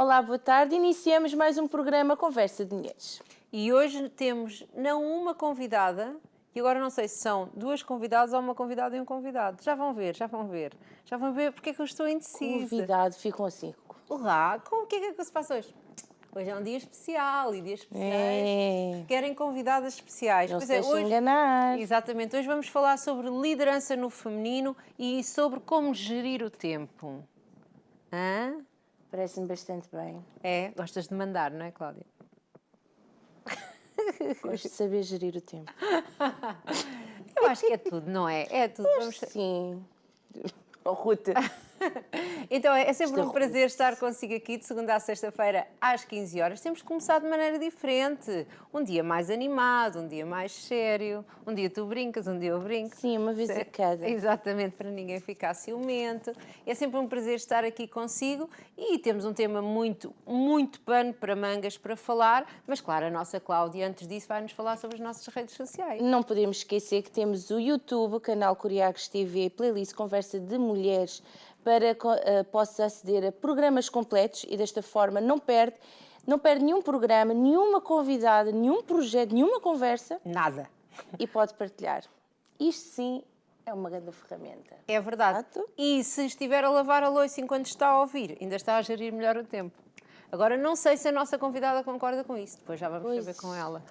Olá, boa tarde. Iniciamos mais um programa Conversa de Mulheres. E hoje temos não uma convidada, e agora não sei se são duas convidadas ou uma convidada e um convidado. Já vão ver, já vão ver. Já vão ver porque é que eu estou indecisa. Convidado, ficam assim. Olá, o que é que se passa hoje? Hoje é um dia especial e dias especiais querem convidadas especiais. Não se deixem enganar. Exatamente, hoje vamos falar sobre liderança no feminino e sobre como gerir o tempo. Hã? Parece-me bastante bem. É, gostas de mandar, não é, Cláudia? Gosto de saber gerir o tempo. Eu acho que é tudo, não é? É tudo. Sim. Oh, Ruta. Então é sempre um prazer estar consigo aqui de segunda a sexta-feira às 15 horas. Temos que começar de maneira diferente. Um dia mais animado, um dia mais sério. Um dia tu brincas, um dia eu brinco. Sim, uma vez a cada. Exatamente, para ninguém ficar ciumento. É sempre um prazer estar aqui consigo e temos um tema muito pano para mangas para falar. Mas claro, a nossa Cláudia, antes disso, vai-nos falar sobre as nossas redes sociais. Não podemos esquecer que temos o YouTube, o canal Coriacos TV, playlist Conversa de Mulheres, para que possa aceder a programas completos e desta forma não perde nenhum programa, nenhuma convidada, nenhum projeto, nenhuma conversa. Nada. E pode partilhar. Isto sim é uma grande ferramenta. É verdade. Exato. E se estiver a lavar a louça enquanto está a ouvir, ainda está a gerir melhor o tempo. Agora, não sei se a nossa convidada concorda com isso. Depois já vamos saber com ela.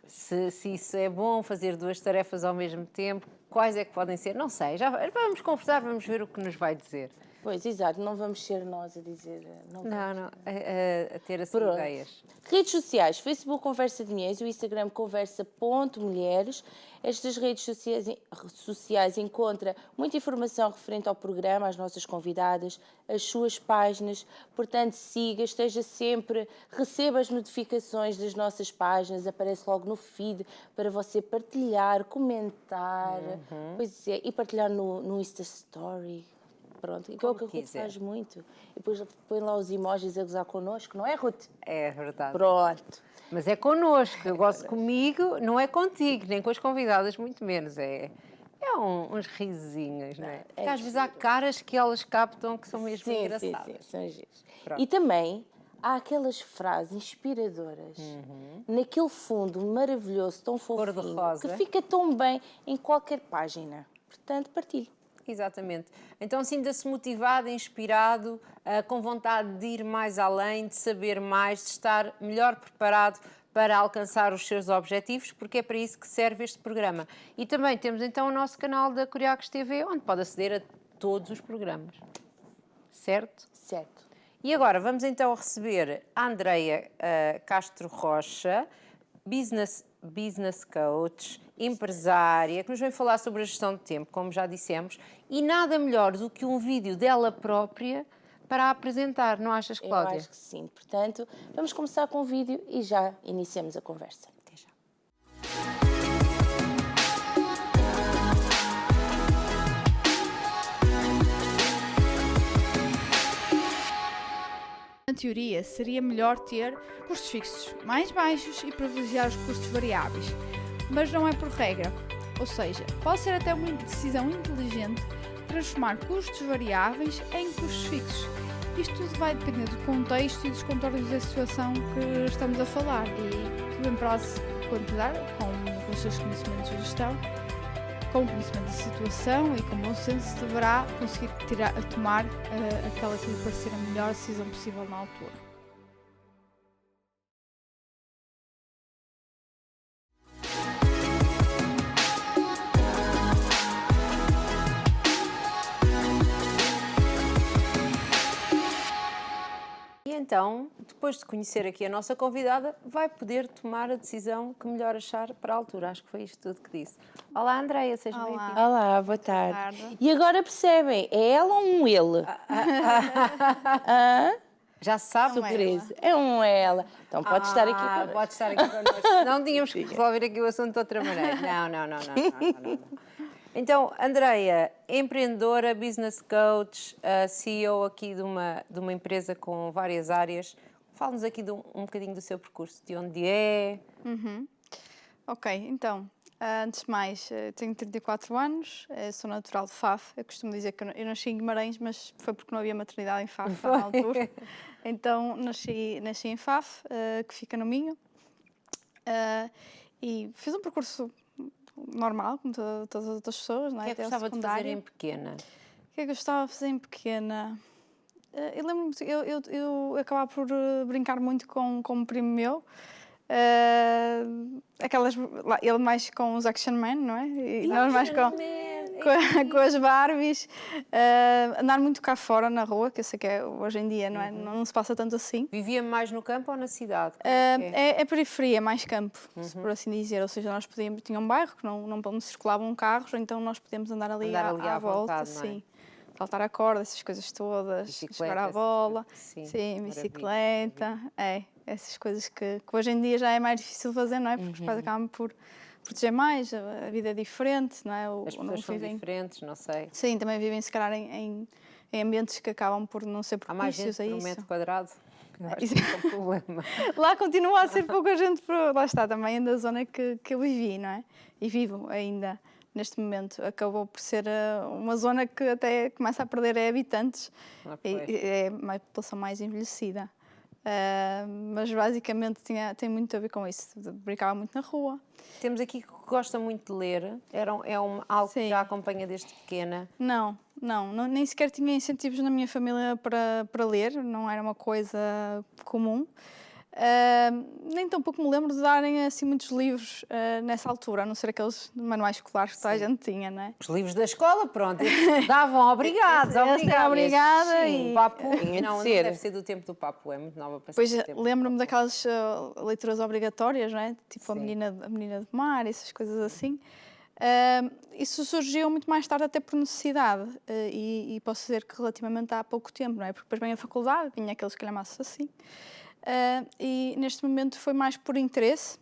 Se isso é bom, fazer duas tarefas ao mesmo tempo. Quais é que podem ser? Não sei. Já vamos conversar, vamos ver o que nos vai dizer. Pois, exato. Não vamos ser nós a dizer... Não, a ter assim ideias. Redes sociais. Facebook Conversa de Mulheres e o Instagram conversa.mulheres. Estas redes sociais encontram muita informação referente ao programa, às nossas convidadas, as suas páginas. Portanto, siga, esteja sempre, receba as notificações das nossas páginas, aparece logo no feed para você partilhar, comentar, pois é, e partilhar no Insta Story. Pronto, que é o que a Ruth faz muito. E depois põe lá os emojis a gozar connosco, não é, Ruth? É verdade. Pronto. Mas é connosco, eu gosto comigo, não é contigo, nem com as convidadas, muito menos. Uns risinhos, não é? Porque às vezes há caras que elas captam que são mesmo engraçadas. Sim, são giros. E também há aquelas frases inspiradoras, naquele fundo maravilhoso, tão fofinho, que fica tão bem em qualquer página. Portanto, partilhe. Exatamente. Então sinta-se motivado, inspirado, com vontade de ir mais além, de saber mais, de estar melhor preparado para alcançar os seus objetivos, porque é para isso que serve este programa. E também temos então o nosso canal da Coriacos TV, onde pode aceder a todos os programas. Certo? Certo. E agora vamos então receber a Andreia Castro Rocha, business coach, empresária, que nos vem falar sobre a gestão de tempo, como já dissemos, e nada melhor do que um vídeo dela própria para a apresentar, não achas, Cláudia? Eu acho que sim. Portanto, vamos começar com o vídeo e já iniciamos a conversa. Até já. Na teoria, seria melhor ter custos fixos mais baixos e privilegiar os custos variáveis, mas não é por regra. Ou seja, pode ser até uma decisão inteligente transformar custos variáveis em custos fixos. Isto tudo vai depender do contexto e dos contornos da situação que estamos a falar e que o empresa, quando puder, com os seus conhecimentos de gestão, com o conhecimento da situação e com bom senso, deverá conseguir tomar aquela que lhe parecer a melhor decisão possível na altura. E então, depois de conhecer aqui a nossa convidada, vai poder tomar a decisão que melhor achar para a altura. Acho que foi isto tudo que disse. Olá, Andreia, seja bem-vinda. Olá, boa tarde. E agora percebem, é ela ou um ele? Já sabe? Surpresa. É um ela. Então pode estar aqui connosco. Pode estar aqui connosco. Não tínhamos que resolver aqui o assunto de outra maneira. Não. Então, Andreia, empreendedora, business coach, CEO aqui de uma empresa com várias áreas. Fala-nos aqui um bocadinho do seu percurso, de onde é. Ok, então, Antes de mais, tenho 34 anos, sou natural de Faf. Eu costumo dizer que eu nasci em Guimarães, mas foi porque não havia maternidade em Faf na altura. Então nasci em Faf, que fica no Minho. E fiz um percurso normal, como todas as outras pessoas, não é? O que é que Até o gostava de fazer secundário. em pequena? O que é que eu gostava de fazer em pequena? Eu lembro-me, eu acabava por brincar muito com um primo meu. Ele mais com os Action Man, não é? E nós mais com as Barbies. Andar muito cá fora na rua, que eu sei que hoje em dia não se passa tanto assim. Vivia mais no campo ou na cidade? É periferia, mais campo, por assim dizer. Ou seja, nós tinha um bairro que não circulavam carros, então nós podíamos andar ali à volta, vontade, não é? sim. Saltar a corda, essas coisas todas, Bicicleta, jogar à bola, sim, bicicleta, essas coisas que hoje em dia já é mais difícil fazer, não é? Porque os pais acabam por proteger mais, a vida é diferente, não é? As pessoas são diferentes, não sei. Sim, também vivem se calhar em ambientes que acabam por não ser Há mais propícios gente a por isso. metro quadrado? Eu acho que isso é um problema. Lá continua a ser pouca gente, lá está também da zona que eu vivi, não é? E vivo ainda. Neste momento, acabou por ser uma zona que até começa a perder habitantes, é uma população mais envelhecida. Mas basicamente tem muito a ver com isso, brincava muito na rua. Temos aqui que gosta muito de ler, algo que já acompanha desde pequena. Não, nem sequer tinha incentivos na minha família para ler, não era uma coisa comum. Nem tão pouco me lembro de darem assim muitos livros nessa altura, a não ser aqueles manuais escolares que toda a gente tinha, não é? Os livros da escola, pronto, davam obrigados. Obrigada sim, e... Papo, não deve ser do tempo do Papo, é muito nova para ser Pois do tempo. lembro-me daquelas leituras obrigatórias, não é? Tipo a Sim. menina do mar, essas coisas assim. Isso surgiu muito mais tarde, até por necessidade, e posso dizer que relativamente há pouco tempo, não é? Porque depois vem a faculdade, vinha aqueles calhamaços assim. E neste momento foi mais por interesse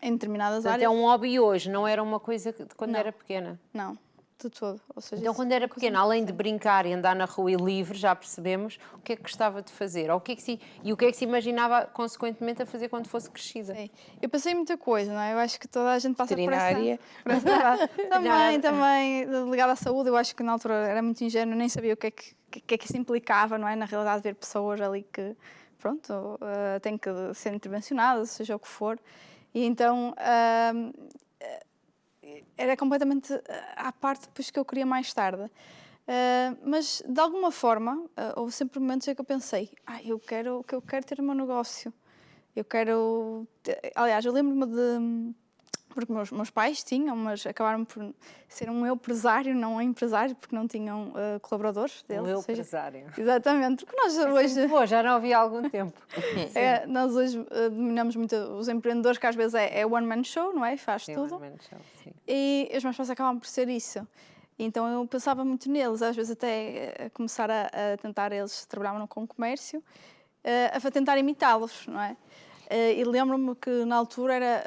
em determinadas Portanto, áreas. é um hobby hoje, não era uma coisa de quando era pequena? Não, de todo. Ou seja, Então, quando era pequena, além de brincar e andar na rua e livre, já percebemos, o que é que gostava de fazer? Ou o que é que se imaginava, consequentemente, a fazer quando fosse crescida? Sim. Eu passei muita coisa, não é? Eu acho que toda a gente passa por Veterinária. essa também ligada à saúde. Eu acho que na altura era muito ingênuo, nem sabia o que é que isso implicava, não é? Na realidade, ver pessoas ali que, pronto, têm que ser intervencionadas, seja o que for. E então era completamente à parte depois que eu queria mais tarde. Mas, de alguma forma, houve sempre momentos em que eu pensei, eu quero ter o meu negócio. Eu quero... Aliás, eu lembro-me de... Porque meus pais tinham, mas acabaram por ser um empresário, não um empresário, porque não tinham colaboradores deles. Empresário. Exatamente, porque nós hoje... Pô, já não ouvi há algum tempo. Nós hoje dominamos muito os empreendedores, que às vezes é one-man show, não é? Faz tudo. One-man show, sim. E os meus pais acabam por ser isso. Então eu pensava muito neles, às vezes até a começar a tentar, eles trabalhavam com comércio, a tentar imitá-los, não é? E lembro-me que na altura era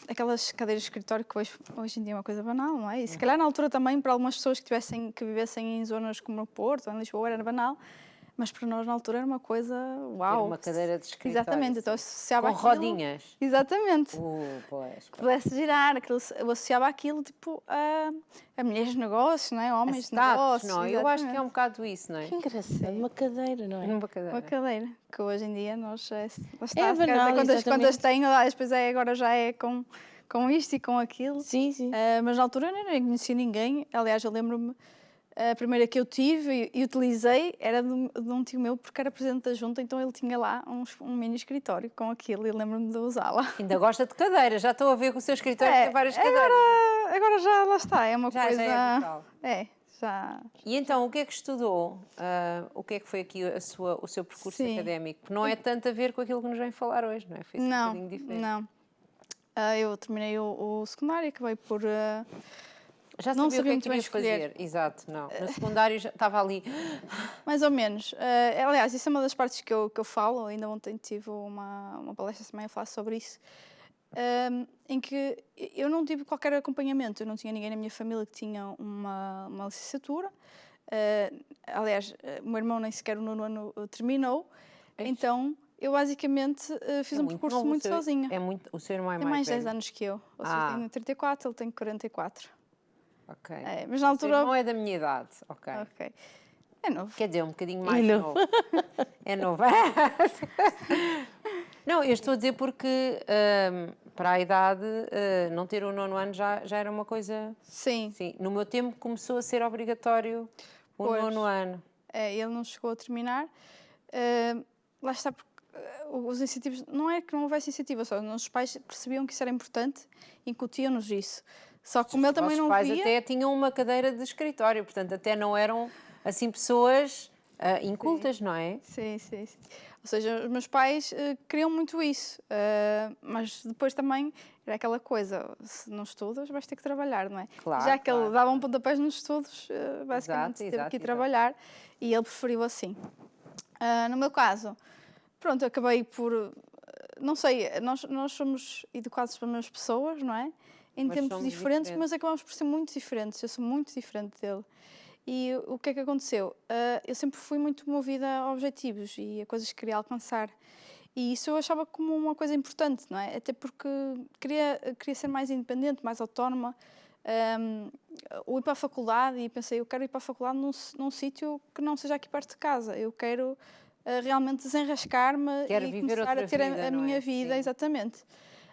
aquelas cadeiras de escritório que hoje em dia é uma coisa banal, não é? E se calhar na altura também para algumas pessoas que vivessem em zonas como o Porto ou em Lisboa era banal, mas para nós na altura era uma coisa uau. Era uma cadeira de escritório. Exatamente, então eu associava com aquilo, rodinhas. Exatamente. Pois. Pudesse girar, eu associava aquilo tipo a mulheres de negócios, não é? Homens de negócios. Não, eu acho que é um bocado isso, não é? Que engraçado, uma cadeira, não é? Uma cadeira. Uma cadeira, que hoje em dia nós banal, quantas tenho, depois agora já é com isto e com aquilo. Sim, sim. Mas na altura eu nem conhecia ninguém. Aliás, eu lembro-me, a primeira que eu tive e utilizei era de um tio meu, porque era presidente da junta, então ele tinha lá um mini escritório com aquilo e lembro-me de usá-la. Ainda gosta de cadeiras, já estou a ver que o seu escritório tem várias cadeiras. Agora já lá está, é uma coisa... Já é brutal. Já. E então, o que é que estudou? O que é que foi aqui o seu percurso académico? Não é tanto a ver com aquilo que nos vem falar hoje, não é? Foi um bocadinho diferente. Não. Eu terminei o secundário e acabei por... Já não sabia o que é que muito bem querias fazer. Exato, não. No secundário já estava ali... Mais ou menos. Aliás, isso é uma das partes que eu falo. Ainda ontem tive uma palestra também a falar sobre isso. Em que eu não tive qualquer acompanhamento. Eu não tinha ninguém na minha família que tinha uma licenciatura. Aliás, o meu irmão nem sequer o nono ano terminou. Então, Eu basicamente fiz um muito percurso novo, muito sozinha. O seu irmão é Tem mais mais 10 velho. anos que eu. Ou seja, eu tenho 34, ele tem 44. Ok. Mas na O seu altura... irmão é da minha idade. Ok. Ok. É novo. Quer dizer, um bocadinho mais novo. novo. É novo. Não, eu estou a dizer porque para a idade, não ter o 9º ano já era uma coisa... Sim. Sim. No meu tempo começou a ser obrigatório o Pois. 9º ano. Ele não chegou a terminar. Lá está, porque os incentivos... Não é que não houvesse incentivo, só os nossos pais percebiam que isso era importante e incutiam-nos isso. Só que como ele também Os não pais via... até tinham uma cadeira de escritório, portanto até não eram assim pessoas incultas, não é? Sim, sim, sim. Ou seja, os meus pais queriam muito isso, mas depois também era aquela coisa, se não estudas vais ter que trabalhar, não é? Claro, Já que ele claro. dava pontapés nos estudos, basicamente teve Exato, que ir exato. trabalhar e ele preferiu assim. No meu caso, pronto, eu acabei por... Não sei, nós somos educados para as pessoas, não é? Em Mas tempos somos diferentes, diferentes. mas acabamos por ser muito diferentes. Eu sou muito diferente dele. E o que é que aconteceu? Eu sempre fui muito movida a objetivos e a coisas que queria alcançar. E isso eu achava como uma coisa importante, não é? Até porque queria ser mais independente, mais autónoma. Ir para a faculdade e pensei, eu quero ir para a faculdade num sítio que não seja aqui perto de casa. Eu quero realmente desenrascar-me Quero e viver começar a outra ter vida, a não minha é? vida, Sim. exatamente,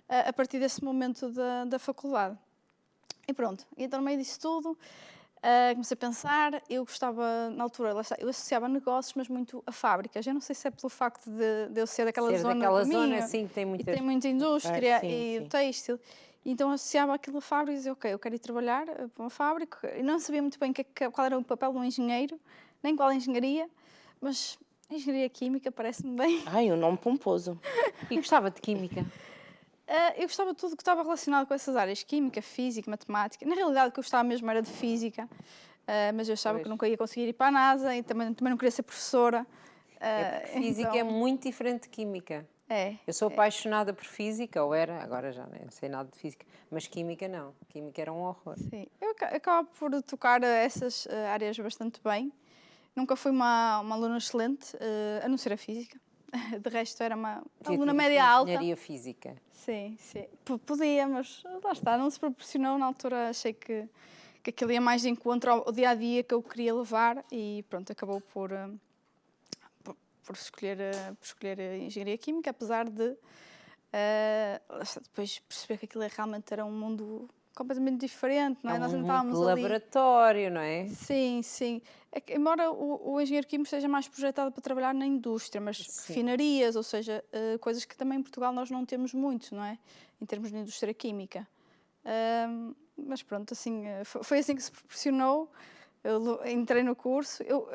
a partir desse momento da faculdade. E pronto, então no meio disso tudo, comecei a pensar, eu gostava, na altura, lá está, eu associava negócios, mas muito a fábricas. Eu não sei se é pelo facto de eu ser daquela Ser zona daquela do zona, Minho, assim, que tem e muitas... tem muita indústria sim, e sim. têxtil. Então associava aquilo a fábricas e dizia, ok, eu quero ir trabalhar para uma fábrica. E não sabia muito bem qual era o papel de um engenheiro, nem qual engenharia, mas engenharia química parece-me bem. Ai, um nome pomposo. E gostava de química. Eu gostava de tudo que estava relacionado com essas áreas, química, física, matemática. Na realidade, o que eu gostava mesmo era de física, mas eu achava Pois. que nunca ia conseguir ir para a NASA e também não queria ser professora. Física é muito diferente de química. Eu sou apaixonada por física, ou era, agora já não sei nada de física, mas química não. Química era um horror. Sim, eu acabo por tocar essas áreas bastante bem. Nunca fui uma aluna excelente, a não ser a física. De resto, era uma Podia aluna ter ido média para alta. Engenharia física. Sim, sim. Podia, mas lá está, não se proporcionou. Na altura achei que aquilo ia mais de encontro ao dia a dia que eu queria levar e pronto, acabou por escolher a engenharia química, apesar de depois perceber que aquilo realmente era um mundo completamente diferente, não é? Nós não Muito estávamos ali. laboratório, não é? Sim, sim. Embora o engenheiro químico seja mais projetado para trabalhar na indústria, mas refinarias, ou seja, coisas que também em Portugal nós não temos muito, não é? Em termos de indústria química. Mas pronto, assim, foi assim que se proporcionou. Eu entrei no curso, eu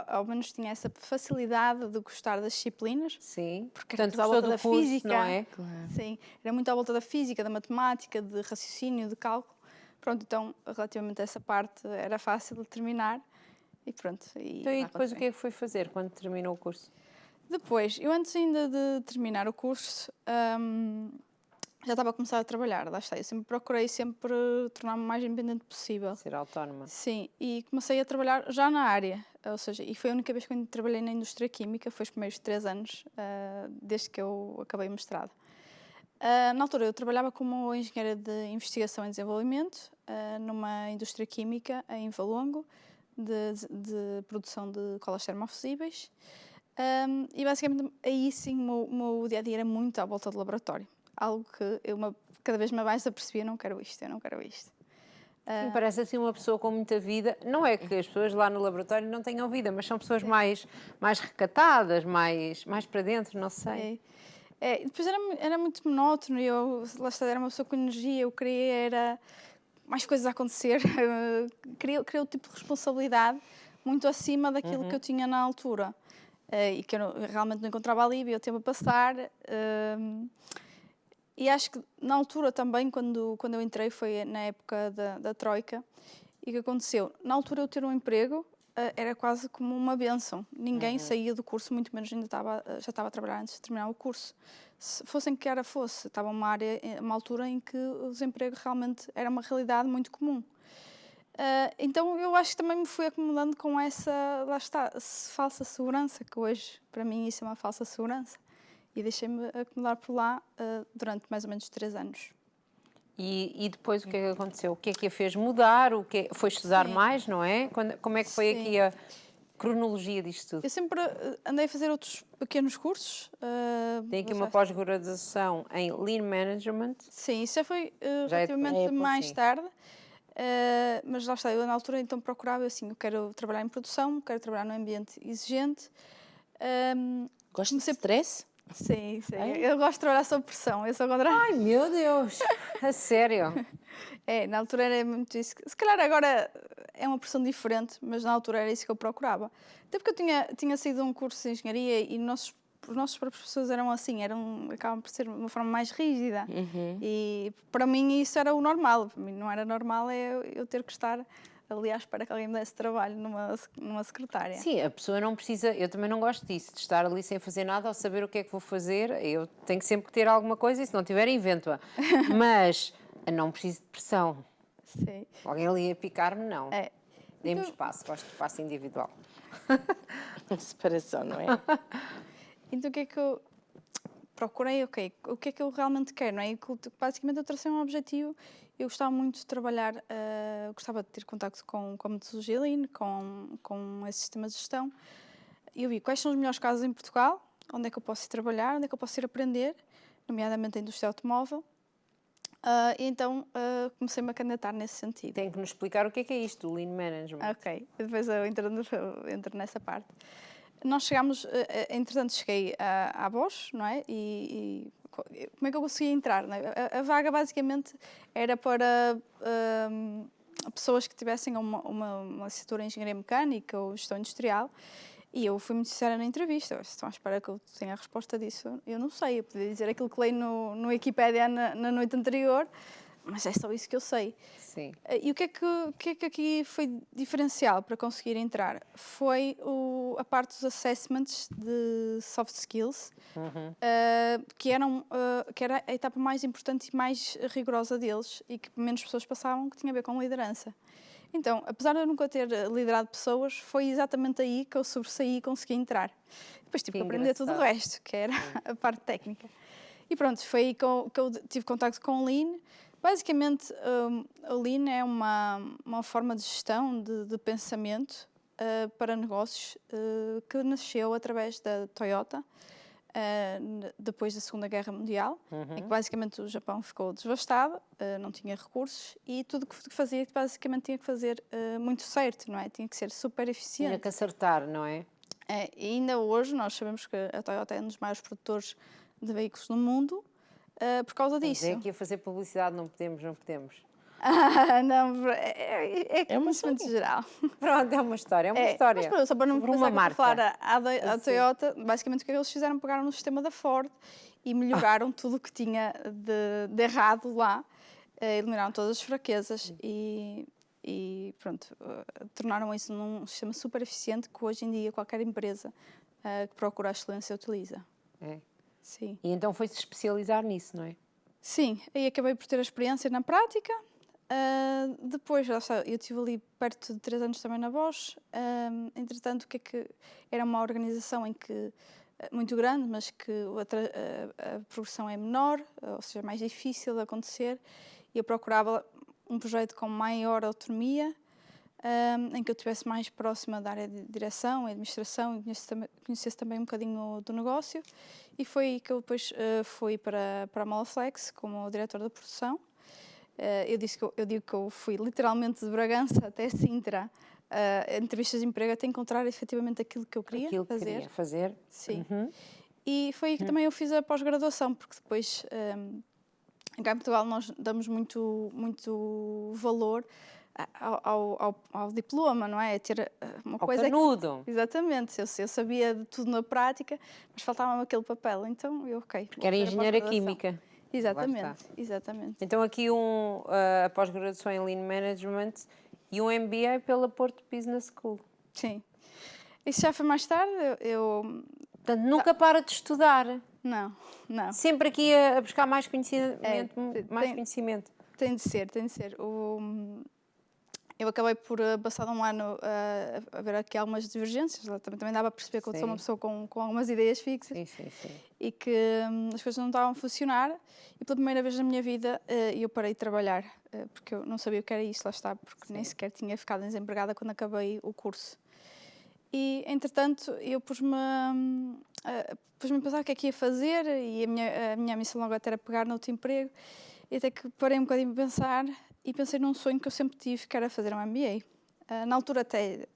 ao menos tinha essa facilidade de gostar das disciplinas. Sim. Porque era Portanto, muito à gostou volta do da curso, física. não é? Sim, era muito à volta da física, da matemática, de raciocínio, de cálculo. Pronto, então, relativamente a essa parte, era fácil de terminar. E pronto. Então, e depois o que é que foi fazer quando terminou o curso? Depois, eu antes ainda de terminar o curso, já estava a começar a trabalhar, lá está. Eu sempre procurei tornar-me o mais independente possível. Ser autónoma. Sim, e comecei a trabalhar já na área, ou seja, e foi a única vez que eu trabalhei na indústria química, foi os primeiros 3 anos, desde que eu acabei o mestrado. Na altura eu trabalhava como engenheira de investigação e desenvolvimento, numa indústria química em Valongo, de produção de colas termofusíveis. E basicamente aí sim o meu dia-a-dia era muito à volta do laboratório. Algo que eu cada vez mais apercebia, eu não quero isto. Me parece assim uma pessoa com muita vida. Não é que as pessoas lá no laboratório não tenham vida, mas são pessoas mais recatadas, mais para dentro, não sei. Depois era muito monótono, eu lá está, era uma pessoa com energia, eu queria era mais coisas a acontecer, queria o tipo de responsabilidade muito acima daquilo que eu tinha na altura. E que eu realmente não encontrava alívio, o tempo a passar. E acho que na altura também, quando eu entrei, foi na época da Troika, e o que aconteceu? Na altura eu ter um emprego era quase como uma bênção. Ninguém saía do curso, muito menos já estava a trabalhar antes de terminar o curso. Se fosse em que área fosse, estava uma altura em que o desemprego realmente era uma realidade muito comum. Então eu acho que também me fui acomodando com essa, lá está, falsa segurança, que hoje para mim isso é uma falsa segurança. e deixei-me acumular por lá durante mais ou menos 3 anos. E depois o que é que aconteceu? O que é que a fez mudar? Foi estudar Sim. mais, não é? Como é que foi Sim. aqui a cronologia disto tudo? Eu sempre andei a fazer outros pequenos cursos. Tem aqui uma pós-graduação em Lean Management. Sim, isso já foi Já é relativamente depois. mais Sim. tarde. Mas lá está, eu na altura então procurava assim, eu quero trabalhar em produção, quero trabalhar num ambiente exigente. Gosta de stress? Sim, sim. Ai. Eu gosto de trabalhar sob pressão, eu sou contrária. Ai, meu Deus! A sério? Na altura era muito isso. Se calhar agora é uma pressão diferente, mas na altura era isso que eu procurava. Até porque eu tinha saído de um curso de engenharia e os nossos próprios professores eram assim, acabam por ser de uma forma mais rígida. E para mim isso era o normal. Para mim não era normal eu ter que estar ali à espera que alguém me desse trabalho numa secretária. Sim, a pessoa não precisa, eu também não gosto disso, de estar ali sem fazer nada ou saber o que é que vou fazer. Eu tenho sempre que ter alguma coisa e se não tiver, invento-a. Mas não preciso de pressão. Sim. Alguém ali a picar-me, não. É. Dê-me espaço, gosto de espaço individual. Separação, não é? Então o que é que eu procurei? Ok, o que é que eu realmente quero, não é? E basicamente eu tracei um objetivo. Eu gostava muito de trabalhar, gostava de ter contacto com a metodologia Lean, com esse sistema de gestão. E eu vi quais são os melhores casos em Portugal, onde é que eu posso ir trabalhar, onde é que eu posso ir aprender, nomeadamente a indústria automóvel. E então comecei-me a candidatar nesse sentido. Tem que nos explicar o que é isto, o Lean Management. Ok, depois eu entro nessa parte. Nós chegámos, entretanto cheguei à Bosch, não é? E como é que eu consegui entrar? Não é? A vaga basicamente era para pessoas que tivessem uma licenciatura em engenharia mecânica ou gestão industrial. E eu fui muito sincera na entrevista. Estão à espera que eu tenha a resposta disso? Eu não sei. Eu podia dizer aquilo que leio no Wikipédia na noite anterior, mas é só isso que eu sei. Sim. E o que é que aqui foi diferencial para conseguir entrar? Foi a parte dos assessments de soft skills, que era a etapa mais importante e mais rigorosa deles e que menos pessoas passavam, que tinha a ver com liderança. Então, apesar de eu nunca ter liderado pessoas, foi exatamente aí que eu sobressaí e consegui entrar. Depois tive que aprender tudo o resto, que era a parte técnica. E pronto, foi aí que eu tive contacto com o Lean. Basicamente, o Lean é uma forma de gestão, de pensamento para negócios que nasceu através da Toyota depois da Segunda Guerra Mundial, em que basicamente o Japão ficou devastado, não tinha recursos e tudo que fazia basicamente tinha que fazer muito certo, não é? Tinha que ser super eficiente. Tinha que acertar, não é? E ainda hoje nós sabemos que a Toyota é um dos maiores produtores de veículos no mundo por causa disso. Mas é aqui a fazer publicidade, não podemos. Não, é conhecimento geral. Pronto, é uma história. Mas pronto, só para não Sobre uma uma marca. falar à Toyota, basicamente o que eles fizeram? Pegaram no sistema da Ford e melhoraram tudo o que tinha de errado lá, eliminaram todas as fraquezas e pronto, tornaram isso num sistema super eficiente que hoje em dia qualquer empresa que procura a excelência utiliza. É. Sim. E então foi-se especializar nisso, não é? Sim, aí acabei por ter a experiência na prática. Depois, eu estive ali perto de 3 anos também na Bosch. Entretanto, era uma organização em que muito grande, mas que a progressão é menor, ou seja, mais difícil de acontecer. E eu procurava um projeto com maior autonomia, em que eu estivesse mais próxima da área de direção e administração e conhecesse também um bocadinho do negócio. E foi aí que eu depois fui para a Molaflex como diretor da produção. Eu digo que eu fui literalmente de Bragança até Sintra, entrevistas de emprego, até encontrar efetivamente aquilo que eu queria fazer. Sim. E foi aí que também eu fiz a pós-graduação, porque depois, cá em Portugal, nós damos muito valor ao diploma, não é? Ter uma coisa canudo. Exatamente, eu sabia de tudo na prática, mas faltava-me aquele papel, então eu, Porque era engenheira química. Exatamente. Então aqui a pós-graduação em Lean Management e um MBA pela Porto Business School. Sim. Isso já foi mais tarde, Portanto, nunca para de estudar. Não. Sempre aqui a buscar mais conhecimento, conhecimento. Tem de ser. eu acabei por, passado um ano, a ver aqui algumas divergências. Também dava a perceber que eu sou uma pessoa com algumas ideias fixas. Sim. E que as coisas não estavam a funcionar. E pela primeira vez na minha vida eu parei de trabalhar, porque eu não sabia o que era isso, lá está, porque nem sequer tinha ficado desempregada quando acabei o curso. E, entretanto, eu pus-me a pensar o que é que ia fazer, e a minha missão logo até era pegar no outro emprego. E até que parei um bocadinho a pensar, e pensei num sonho que eu sempre tive, que era fazer um MBA. Na altura até,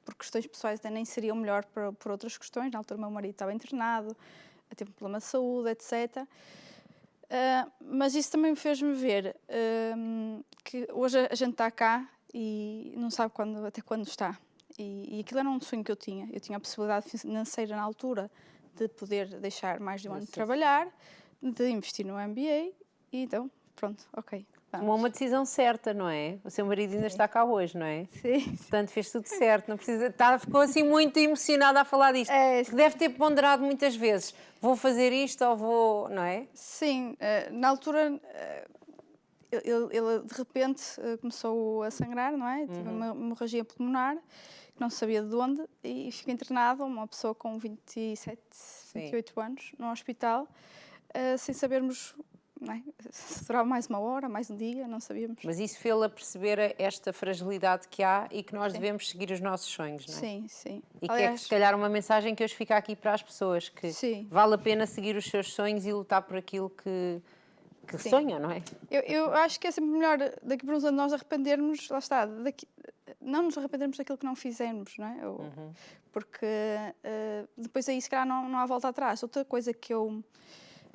por questões pessoais, até nem seria o melhor por outras questões. Na altura o meu marido estava internado, teve um problema de saúde, etc. Mas isso também me fez-me ver que hoje a gente está cá e não sabe até quando está. E aquilo era um sonho que eu tinha. Eu tinha a possibilidade financeira na altura de poder deixar mais de um ano de trabalhar, de investir no MBA, e então, pronto, ok. Tomou uma decisão certa, não é? O seu marido ainda está cá hoje, não é? Sim. Portanto, fez tudo certo, não precisa. Ficou assim muito emocionada a falar disto. Que deve ter ponderado muitas vezes. Vou fazer isto ou vou, não é? Sim, na altura ele de repente começou a sangrar, não é? Tive uma hemorragia pulmonar, que não sabia de onde, e ficou internado, uma pessoa com 27, 28 anos, no hospital, sem sabermos, não é? Se durava mais uma hora, mais um dia, não sabíamos. Mas isso fez-la perceber esta fragilidade que há e que nós devemos seguir os nossos sonhos, não é? Sim. E que é, se calhar, uma mensagem que hoje fica aqui para as pessoas, que vale a pena seguir os seus sonhos e lutar por aquilo que sonham, não é? Eu acho que é sempre melhor, daqui por uns anos, nós arrependermos, lá está, não nos arrependermos daquilo que não fizemos, não é? Porque depois aí, se calhar, não há volta atrás. Outra coisa que eu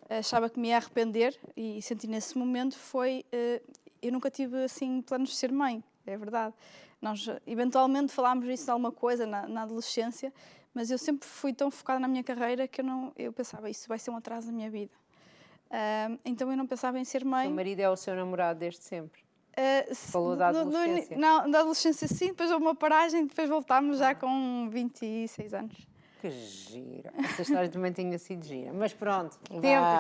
achava que me ia arrepender, e senti nesse momento, foi eu nunca tive assim planos de ser mãe, é verdade. Nós eventualmente falámos disso de alguma coisa na adolescência, mas eu sempre fui tão focada na minha carreira que eu pensava, isso vai ser um atraso na minha vida. Então eu não pensava em ser mãe. O seu marido é o seu namorado desde sempre? Falou da adolescência? Não, da adolescência sim, depois houve uma paragem, depois voltámos já com 26 anos. Que gira. Essa história também tinha sido gira. Mas pronto,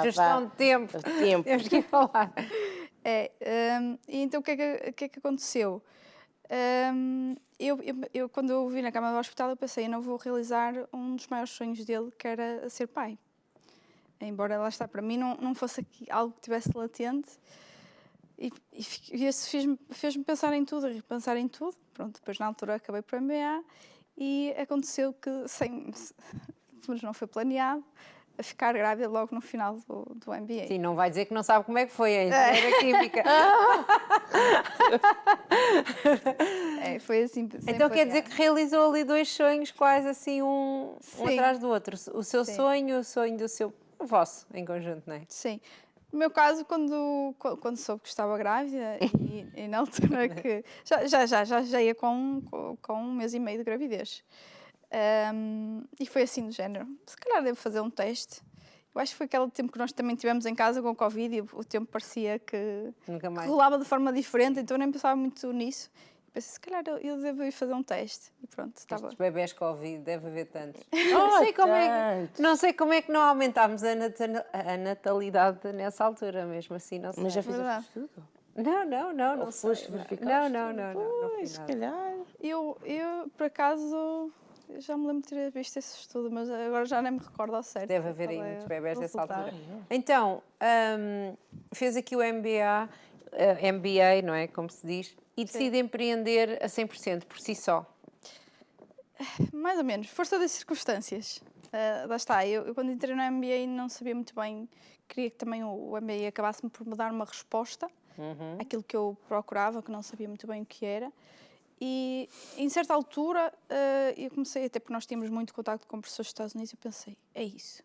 gestão de tempo. Temos que ir falar. E então o que é que aconteceu? Eu, quando eu vi na cama do hospital, eu pensei, eu não vou realizar um dos maiores sonhos dele, que era ser pai. Embora, lá está, para mim não fosse algo que tivesse latente. E isso fez-me pensar em tudo, repensar em tudo. Pronto, depois na altura acabei por MBA e aconteceu que, mas não foi planeado, a ficar grávida logo no final do MBA. Sim, não vai dizer que não sabe como é que foi a engenharia química. Foi assim. Então quer dizer que realizou ali dois sonhos quase assim um atrás do outro. O seu sonho, o sonho do seu... O vosso, em conjunto, não é? Sim. No meu caso, quando soube que estava grávida, e na altura que... Já ia com um mês e meio de gravidez. E foi assim do género. Se calhar devo fazer um teste. Eu acho que foi aquele tempo que nós também tivemos em casa com o Covid e o tempo parecia que rolava de forma diferente, então eu nem pensava muito nisso. Pensei, se calhar eu devo ir fazer um teste. E pronto, estava... Os bebés Covid, deve haver tantos. Não sei como é que não aumentámos a natalidade nessa altura, mesmo assim, não sei. Mas já fizeste estudo? Não foste verificar? Não, se calhar. Eu, por acaso, já me lembro de ter visto esse estudo, mas agora já nem me recordo ao certo. Deve haver aí muitos bebés nessa altura. Então, fez aqui o MBA, não é, como se diz, e decide empreender a 100% por si só. Mais ou menos, força das circunstâncias. Lá está, eu quando entrei no MBA não sabia muito bem, queria que também o MBA acabasse por me dar uma resposta àquilo que eu procurava, que não sabia muito bem o que era. E em certa altura eu comecei, até porque nós tínhamos muito contacto com professores dos Estados Unidos, eu pensei, é isso,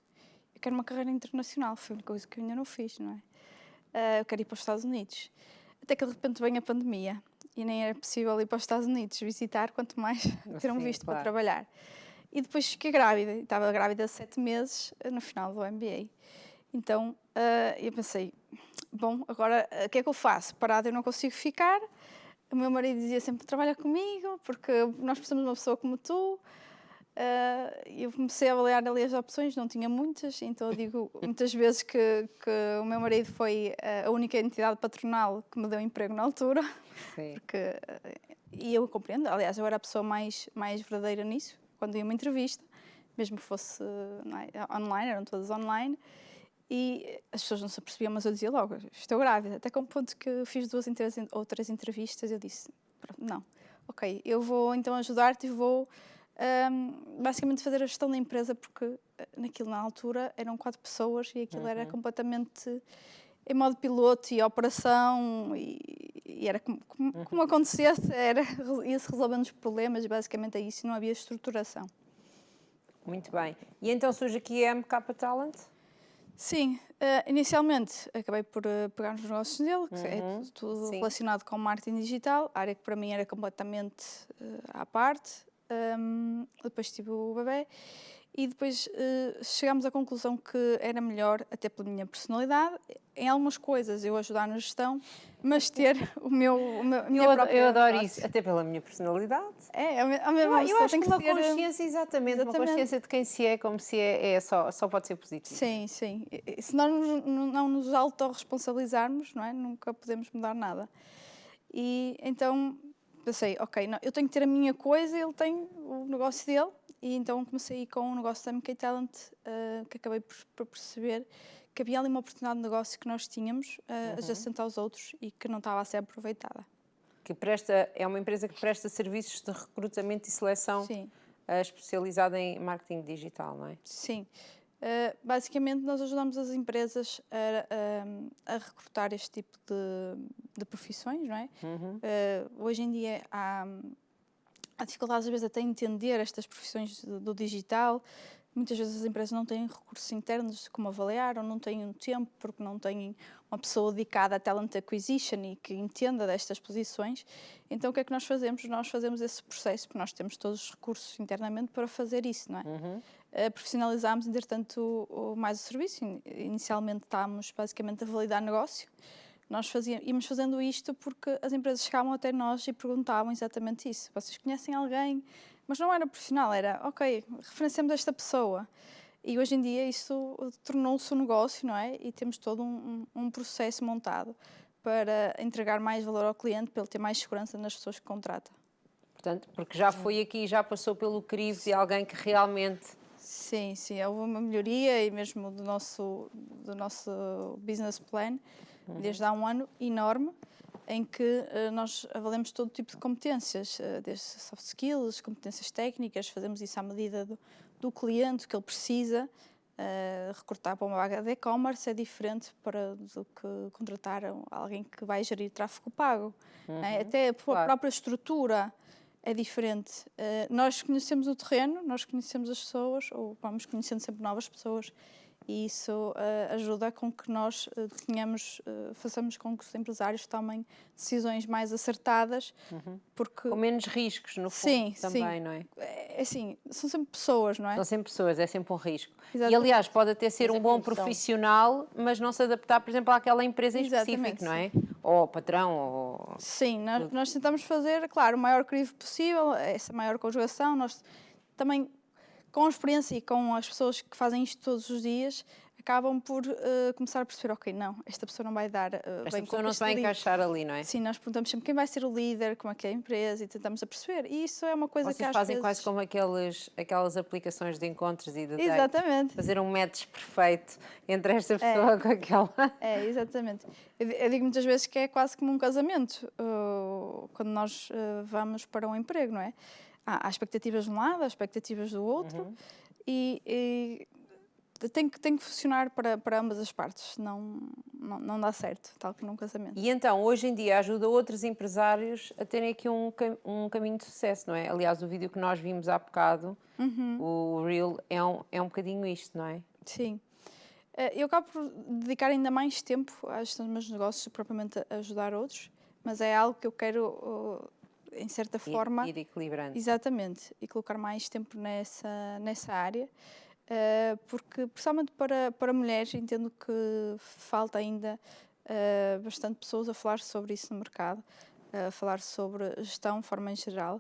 eu quero uma carreira internacional, foi uma coisa que eu ainda não fiz, não é? Eu quero ir para os Estados Unidos. Até que de repente vem a pandemia e nem era possível ir para os Estados Unidos visitar, quanto mais ter um visto para trabalhar. E depois fiquei grávida, estava grávida de 7 meses no final do MBA. Então eu pensei, bom, agora o que é que eu faço? Parada eu não consigo ficar. O meu marido dizia sempre, trabalha comigo, porque nós precisamos de uma pessoa como tu. Eu comecei a avaliar ali as opções, não tinha muitas, então eu digo muitas vezes que o meu marido foi a única entidade patronal que me deu emprego na altura. Sim. Porque e eu compreendo, aliás, eu era a pessoa mais verdadeira nisso, quando ia a uma entrevista, mesmo que fosse online, eram todas online, e as pessoas não se apercebiam, mas eu dizia logo, estou grávida, até com o ponto que fiz 2 ou 3 entrevistas, eu disse, pronto, não, ok, eu vou então ajudar-te e vou basicamente fazer a gestão da empresa, porque naquilo na altura eram 4 pessoas e aquilo era completamente em modo piloto e operação e era como acontecesse, ia-se resolvendo os problemas, basicamente é isso, não havia estruturação. Muito bem. E então surge aqui a MK Talent? Sim, inicialmente acabei por pegar nos negócios dele, que é tudo sim. relacionado com marketing digital, a área que para mim era completamente à parte. Depois tive o bebê e depois chegámos à conclusão que era melhor, até pela minha personalidade, em algumas coisas eu ajudar na gestão, mas ter a minha própria Eu adoro negócio. isso, até pela minha personalidade. A mesma Eu pessoa acho tem que que uma ter... consciência, exatamente, uma consciência de quem se é, como se é só pode ser positivo. Sim, sim. E se nós não nos autorresponsabilizarmos, não é? Nunca podemos mudar nada. E então pensei, ok, não, eu tenho que ter a minha coisa, ele tem o negócio dele, e então comecei com o negócio da MK Talent, que acabei por perceber que havia ali uma oportunidade de negócio que nós tínhamos, adjacente aos outros, e que não estava a ser aproveitada. É uma empresa que presta serviços de recrutamento e seleção Sim. Especializada em marketing digital, não é? Sim. Basicamente, nós ajudamos as empresas a recrutar este tipo de profissões, não é? Hoje em dia há dificuldades, às vezes, até em entender estas profissões do digital. Muitas vezes as empresas não têm recursos internos de como avaliar, ou não têm um tempo, porque não têm uma pessoa dedicada a talent acquisition e que entenda destas posições. Então, o que é que nós fazemos? Nós fazemos esse processo, porque nós temos todos os recursos internamente para fazer isso, não é? Profissionalizámos, entretanto, mais o serviço. Inicialmente estávamos basicamente a validar negócio. Nós íamos fazendo isto porque as empresas chegavam até nós e perguntavam exatamente isso. Vocês conhecem alguém? Mas não era profissional, era, ok, referenciamos esta pessoa. E hoje em dia isso tornou-se um negócio, não é? E temos todo um processo montado para entregar mais valor ao cliente, para ele ter mais segurança nas pessoas que contrata. Portanto, porque já foi aqui, já passou pelo crivo de alguém que realmente... Sim, houve uma melhoria e mesmo do nosso business plan, desde há um ano, enorme, em que nós avaliamos todo tipo de competências, desde soft skills, competências técnicas, fazemos isso à medida do cliente, que ele precisa. Recrutar para uma vaga de e-commerce é diferente do que contratar alguém que vai gerir tráfego pago. Até a própria estrutura é diferente. Nós conhecemos o terreno, nós conhecemos as pessoas, ou vamos conhecendo sempre novas pessoas, e isso ajuda com que nós façamos com que os empresários tomem decisões mais acertadas, porque... Com menos riscos, no fundo, também, não é? Assim, são sempre pessoas, não é? São sempre pessoas, é sempre um risco. Exatamente. E, aliás, pode até ser um bom profissional, mas não se adaptar, por exemplo, àquela empresa em específico, não é? Ou ao patrão, ou... Sim, nós tentamos fazer, claro, o maior crivo possível, essa maior conjugação. Nós também, com a experiência e com as pessoas que fazem isto todos os dias, acabam por começar a perceber, ok, não, esta pessoa não vai dar esta bem pessoa não se vai encaixar ali, não é? Sim, nós perguntamos sempre quem vai ser o líder, como é que é a empresa, e tentamos a perceber. E isso é uma coisa que às fazem vezes... quase como aquelas aplicações de encontros e de dates. Exatamente. Fazer um match perfeito entre esta pessoa com aquela. Exatamente. Eu digo muitas vezes que é quase como um casamento, quando nós vamos para um emprego, não é? Há expectativas de um lado, há expectativas do outro, e tem que funcionar para ambas as partes, não dá certo, tal como num casamento. E então, hoje em dia, ajuda outros empresários a terem aqui um caminho de sucesso, não é? Aliás, o vídeo que nós vimos há bocado, o Reel, é um bocadinho isto, não é? Sim. Eu acabo por dedicar ainda mais tempo à gestão dos meus negócios, propriamente a ajudar outros, mas é algo que eu quero, em certa forma... Ir equilibrando. Exatamente, e colocar mais tempo nessa área. Porque, principalmente para mulheres, entendo que falta ainda bastante pessoas a falar sobre isso no mercado, a falar sobre gestão de forma em geral,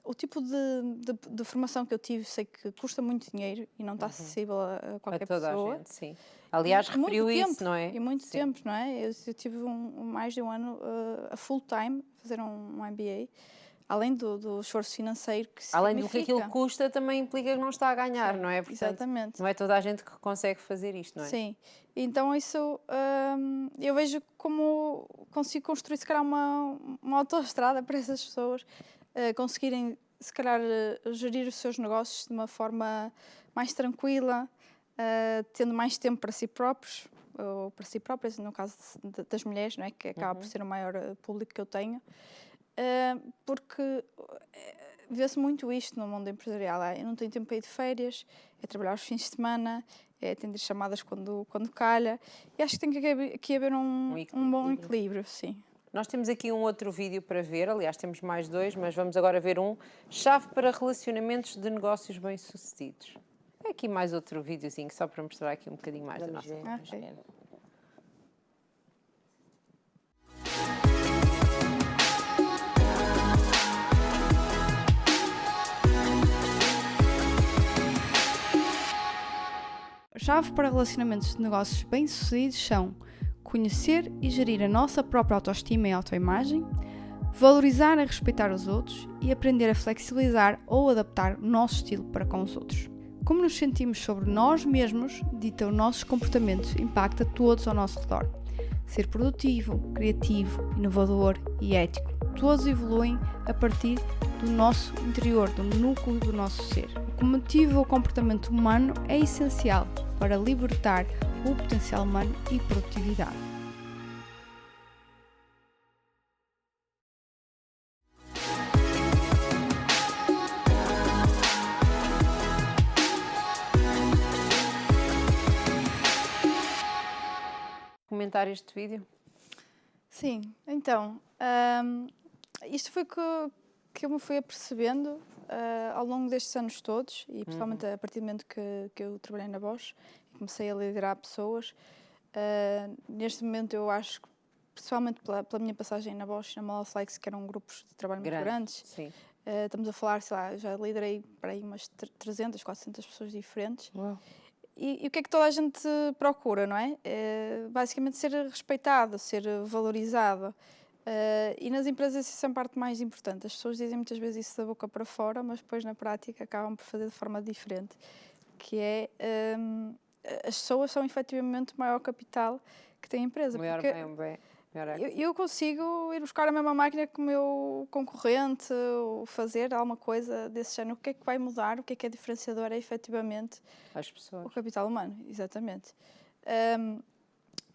O tipo de formação que eu tive, sei que custa muito dinheiro e não está acessível a qualquer A toda pessoa. a gente, sim. Aliás, E muito referiu isso, tempo, não é? E muito Sim. tempo, não é? Eu tive mais de um ano a full time, a fazer um MBA, além do esforço financeiro que Além do que significa. aquilo custa, também implica que não está a ganhar, Sim, não é? Portanto, exatamente. não é toda a gente que consegue fazer isto, não é? Sim, então isso eu vejo como consigo construir se calhar uma autoestrada para essas pessoas conseguirem se calhar gerir os seus negócios de uma forma mais tranquila, tendo mais tempo para si próprios, ou para si próprias, no caso das mulheres, não é? Que acaba por ser o maior público que eu tenho, porque vê-se muito isto no mundo empresarial. Eu não tenho tempo para ir de férias, é trabalhar aos fins de semana, é atender chamadas quando calha. E acho que tem que haver um bom equilíbrio, sim. Nós temos aqui um outro vídeo para ver, aliás, temos mais dois, mas vamos agora ver um. Chave para relacionamentos de negócios bem-sucedidos. É aqui mais outro videozinho, só para mostrar aqui um bocadinho mais da Vamos nossa. ver, vamos Ok. ver. A chave para relacionamentos de negócios bem-sucedidos são conhecer e gerir a nossa própria autoestima e autoimagem, valorizar e respeitar os outros e aprender a flexibilizar ou adaptar o nosso estilo para com os outros. Como nos sentimos sobre nós mesmos, dita os nossos comportamentos, impacta todos ao nosso redor. Ser produtivo, criativo, inovador e ético, todos evoluem a partir do nosso interior, do núcleo do nosso ser. O que motiva o comportamento humano é essencial para libertar o potencial humano e produtividade. Comentar este vídeo? Sim, então, isto foi que eu me fui apercebendo ao longo destes anos todos, e principalmente a partir do momento que eu trabalhei na Bosch e comecei a liderar pessoas. Neste momento eu acho que, principalmente pela minha passagem na Bosch e na Moloflex, que eram grupos de trabalho muito grandes, Sim. estamos a falar, sei lá, já liderei para aí umas 300, 400 pessoas diferentes. Uau. E o que é que toda a gente procura, não é? Basicamente ser respeitado, ser valorizado. E nas empresas isso é a parte mais importante. As pessoas dizem muitas vezes isso da boca para fora, mas depois na prática acabam por fazer de forma diferente. Que é, as pessoas são efetivamente o maior capital que tem a empresa. Melhor porque bem. eu consigo ir buscar a mesma máquina que o meu concorrente ou fazer alguma coisa desse género. O que é que vai mudar? O que é diferenciador? É efetivamente As pessoas. o capital humano, exatamente.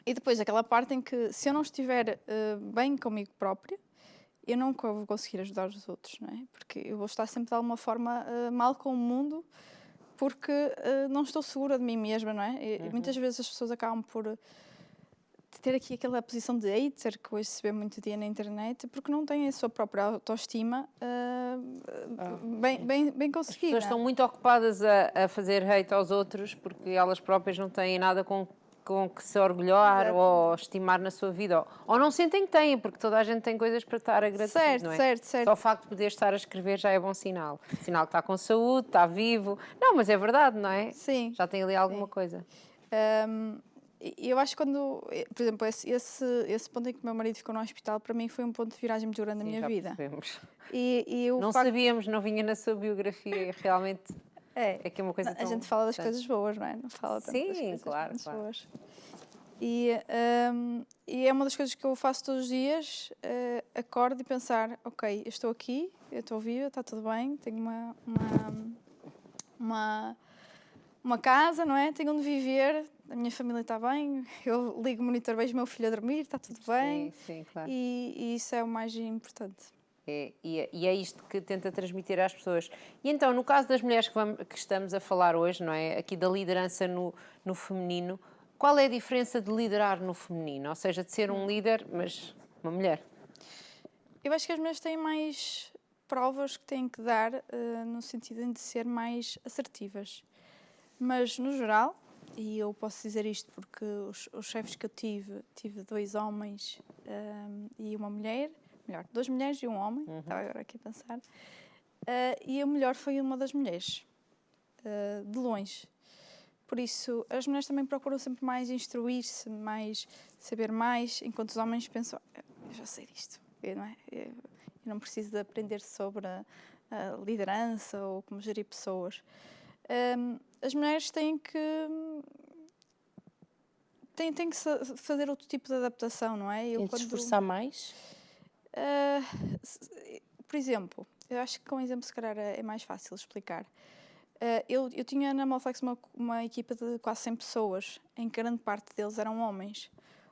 E depois aquela parte em que se eu não estiver bem comigo própria, eu nunca vou conseguir ajudar os outros, não é? Porque eu vou estar sempre de alguma forma mal com o mundo porque não estou segura de mim mesma, não é? E muitas vezes as pessoas acabam por ter aqui aquela posição de hater que hoje se vê muito dia na internet porque não têm a sua própria autoestima bem As conseguida. pessoas estão muito ocupadas a fazer hate aos outros porque elas próprias não têm nada com que se orgulhar. Exato. Ou estimar na sua vida. Ou não sentem que têm, porque toda a gente tem coisas para estar agradecido, Certo, não é? certo. Só o facto de poder estar a escrever já é bom sinal. Sinal que está com saúde, está vivo. Não, mas é verdade, não é? Sim. Já tem ali alguma coisa. Eu acho que quando, por exemplo, esse ponto em que o meu marido ficou no hospital, para mim foi um ponto de viragem muito grande na minha já vida. percebemos. E o Não facto... sabíamos, não vinha na sua biografia, e realmente é que é uma coisa A tão gente fala das importante. coisas boas, não é? Não fala tanto das Sim, coisas claro, menos claro. boas. E é uma das coisas que eu faço todos os dias, acordo e pensar, ok, eu estou aqui, eu estou viva, está tudo bem, tenho uma casa, não é? Tenho onde viver, a minha família está bem, eu ligo o monitor, vejo o meu filho a dormir, está tudo bem. Sim, claro. E isso é o mais importante. E é isto que tenta transmitir às pessoas. E então, no caso das mulheres que estamos a falar hoje, não é? Aqui da liderança no feminino, qual é a diferença de liderar no feminino? Ou seja, de ser um líder, mas uma mulher? Eu acho que as mulheres têm mais provas que têm que dar no sentido de ser mais assertivas. Mas, no geral, e eu posso dizer isto porque os chefes que eu tive 2 homens e uma mulher, melhor, 2 mulheres e um homem, estava agora aqui a pensar, e o melhor foi uma das mulheres, de longe. Por isso, as mulheres também procuram sempre mais instruir-se, mais saber mais, enquanto os homens pensam, eu já sei disto, eu não preciso de aprender sobre a liderança ou como gerir pessoas. As mulheres têm que fazer outro tipo de adaptação, não é? Tem de se esforçar mais? Por exemplo, eu acho que com um exemplo se calhar é mais fácil explicar. Eu tinha na Molflex uma equipa de quase 100 pessoas, em que grande parte deles eram homens.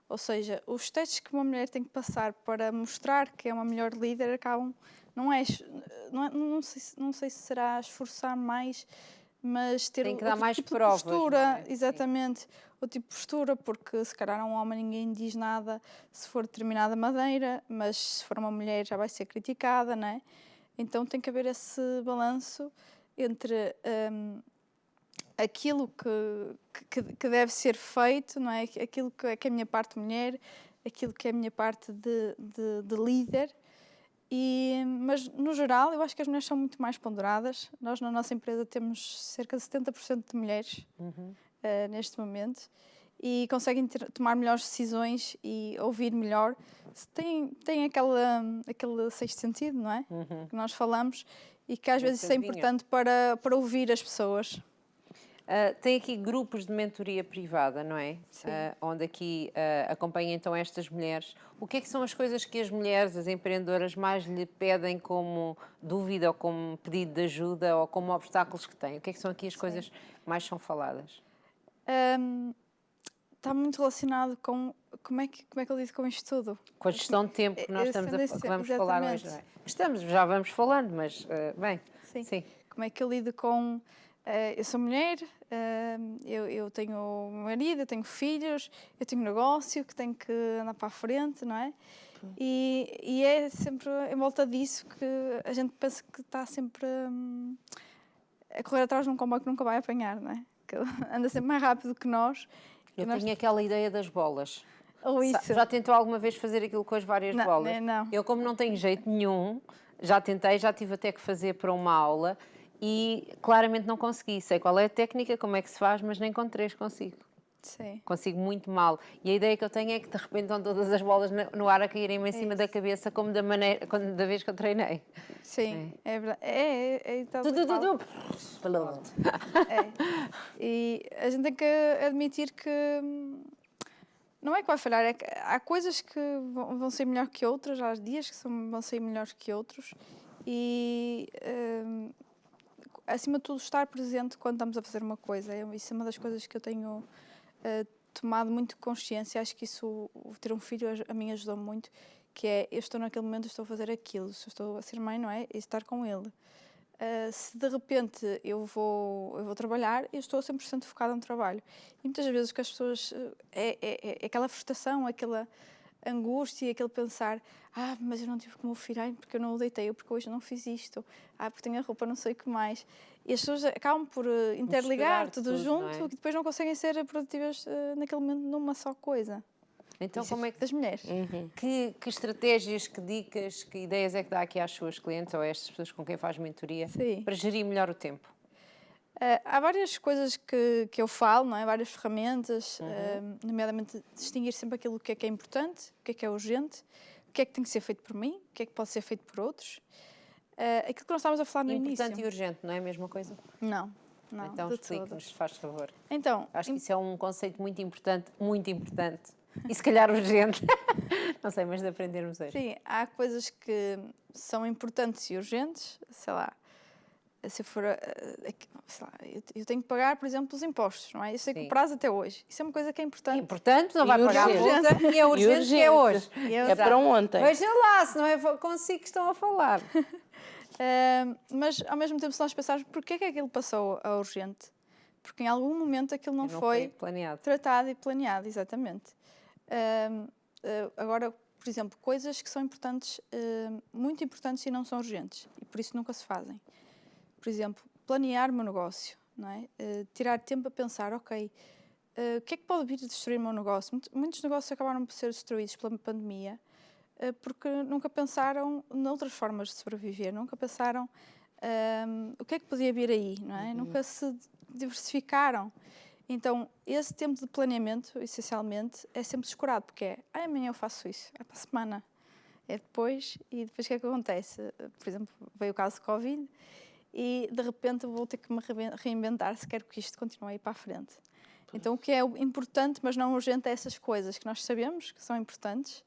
Ou seja, os testes que uma mulher tem que passar para mostrar que é uma melhor líder acabam... Não sei se será esforçar mais, mas ter Tem que dar outro mais tipo provas, de postura, não é? exatamente, o tipo de postura, porque se calhar um homem ninguém diz nada se for determinada maneira, mas se for uma mulher já vai ser criticada, não é? Então tem que haver esse balanço entre aquilo que deve ser feito, não é? Aquilo que é a minha parte mulher, aquilo que é a minha parte de líder. Mas, no geral, eu acho que as mulheres são muito mais ponderadas. Nós, na nossa empresa, temos cerca de 70% de mulheres neste momento e conseguem tomar melhores decisões e ouvir melhor. Tem aquele sexto sentido, não é? Que nós falamos e que às vezes isso é importante para ouvir as pessoas. Tem aqui grupos de mentoria privada, não é? Sim. Onde aqui acompanha então estas mulheres. O que é que são as coisas que as mulheres, as empreendedoras, mais lhe pedem como dúvida ou como pedido de ajuda ou como obstáculos que têm? O que é que são aqui as coisas que mais são faladas? Está muito relacionado com como é que eu lido com isto tudo. Com a gestão de tempo que nós que vamos falar hoje, não é? Já vamos falando, mas bem, sim. Como é que eu lido com... eu sou mulher, eu tenho um marido, eu tenho filhos, eu tenho um negócio que tenho que andar para a frente, não é? E é sempre em volta disso que a gente pensa que está sempre a correr atrás de um comboio que nunca vai apanhar, não é? Que anda sempre mais rápido que nós. Eu tinha aquela ideia das bolas. Ou isso. Já tentou alguma vez fazer aquilo com as várias bolas? Não. Eu, como não tenho jeito nenhum, já tentei, já tive até que fazer para uma aula e claramente não consegui. Sei qual é a técnica, como é que se faz, mas nem com 3 consigo. Sim. Consigo muito mal. E a ideia que eu tenho é que de repente estão todas as bolas no ar a caírem-me em cima da cabeça, como da vez que eu treinei. Sim, é verdade. E a gente tem que admitir que não é que vai falhar, é que há coisas que vão ser melhor que outras, há dias que vão ser melhores que outros e acima de tudo estar presente quando estamos a fazer uma coisa. Isso é uma das coisas que eu tenho tomado muito consciência. Acho que isso, ter um filho a mim ajudou muito, que é, eu estou naquele momento, estou a fazer aquilo, se eu estou a ser mãe, não é? E estar com ele. Se de repente eu vou trabalhar, eu estou 100% focada no trabalho. E muitas vezes o que as pessoas... É aquela frustração, aquela angústia, aquele pensar, mas eu não tive como o filho, porque eu não o deitei, ou porque hoje eu não fiz isto, porque tenho a roupa não sei o que mais. E as pessoas acabam por interligar tudo junto, é? E depois não conseguem ser produtivas naquele momento numa só coisa. Então, como é que das mulheres? Que estratégias, que dicas, que ideias é que dá aqui às suas clientes ou a estas pessoas com quem faz mentoria para gerir melhor o tempo? Há várias coisas que eu falo, não é? Várias ferramentas, nomeadamente distinguir sempre aquilo que é importante, o que é urgente, o que é que tem que ser feito por mim, o que é que pode ser feito por outros. Aquilo que nós estávamos a falar no início. Importante e urgente, não é a mesma coisa? Não. Então explique-nos, se faz favor. Então, acho que isso é um conceito muito importante e se calhar urgente. Não sei, mas de aprendermos hoje. Sim, há coisas que são importantes e urgentes, sei lá, se for, sei lá, eu tenho que pagar, por exemplo, os impostos, não é? Eu sei que o prazo até hoje. Isso é uma coisa que é importante. Importante, não vai pagar a multa, e é urgente que é hoje. É para ontem. Veja lá, se não é consigo que estão a falar. Mas, ao mesmo tempo, se nós pensarmos, porquê é que aquilo passou a urgente? Porque em algum momento aquilo não foi planeado. Tratado e planeado, exatamente. Agora, por exemplo, coisas que são importantes, muito importantes e não são urgentes, e por isso nunca se fazem. Por exemplo, planear o meu negócio, não é? Tirar tempo a pensar, ok, o que é que pode vir a destruir o meu negócio? Muitos negócios acabaram por ser destruídos pela pandemia, porque nunca pensaram noutras formas de sobreviver, nunca pensaram o que é que podia vir aí, não é? Nunca se diversificaram. Então, esse tempo de planeamento, essencialmente, é sempre descurado, porque é, amanhã eu faço isso, é para a semana, é depois, e depois o que é que acontece? Por exemplo, veio o caso de Covid, e de repente vou ter que me reinventar se quero que isto continue a ir para a frente. Então, o que é importante, mas não urgente, é essas coisas que nós sabemos que são importantes,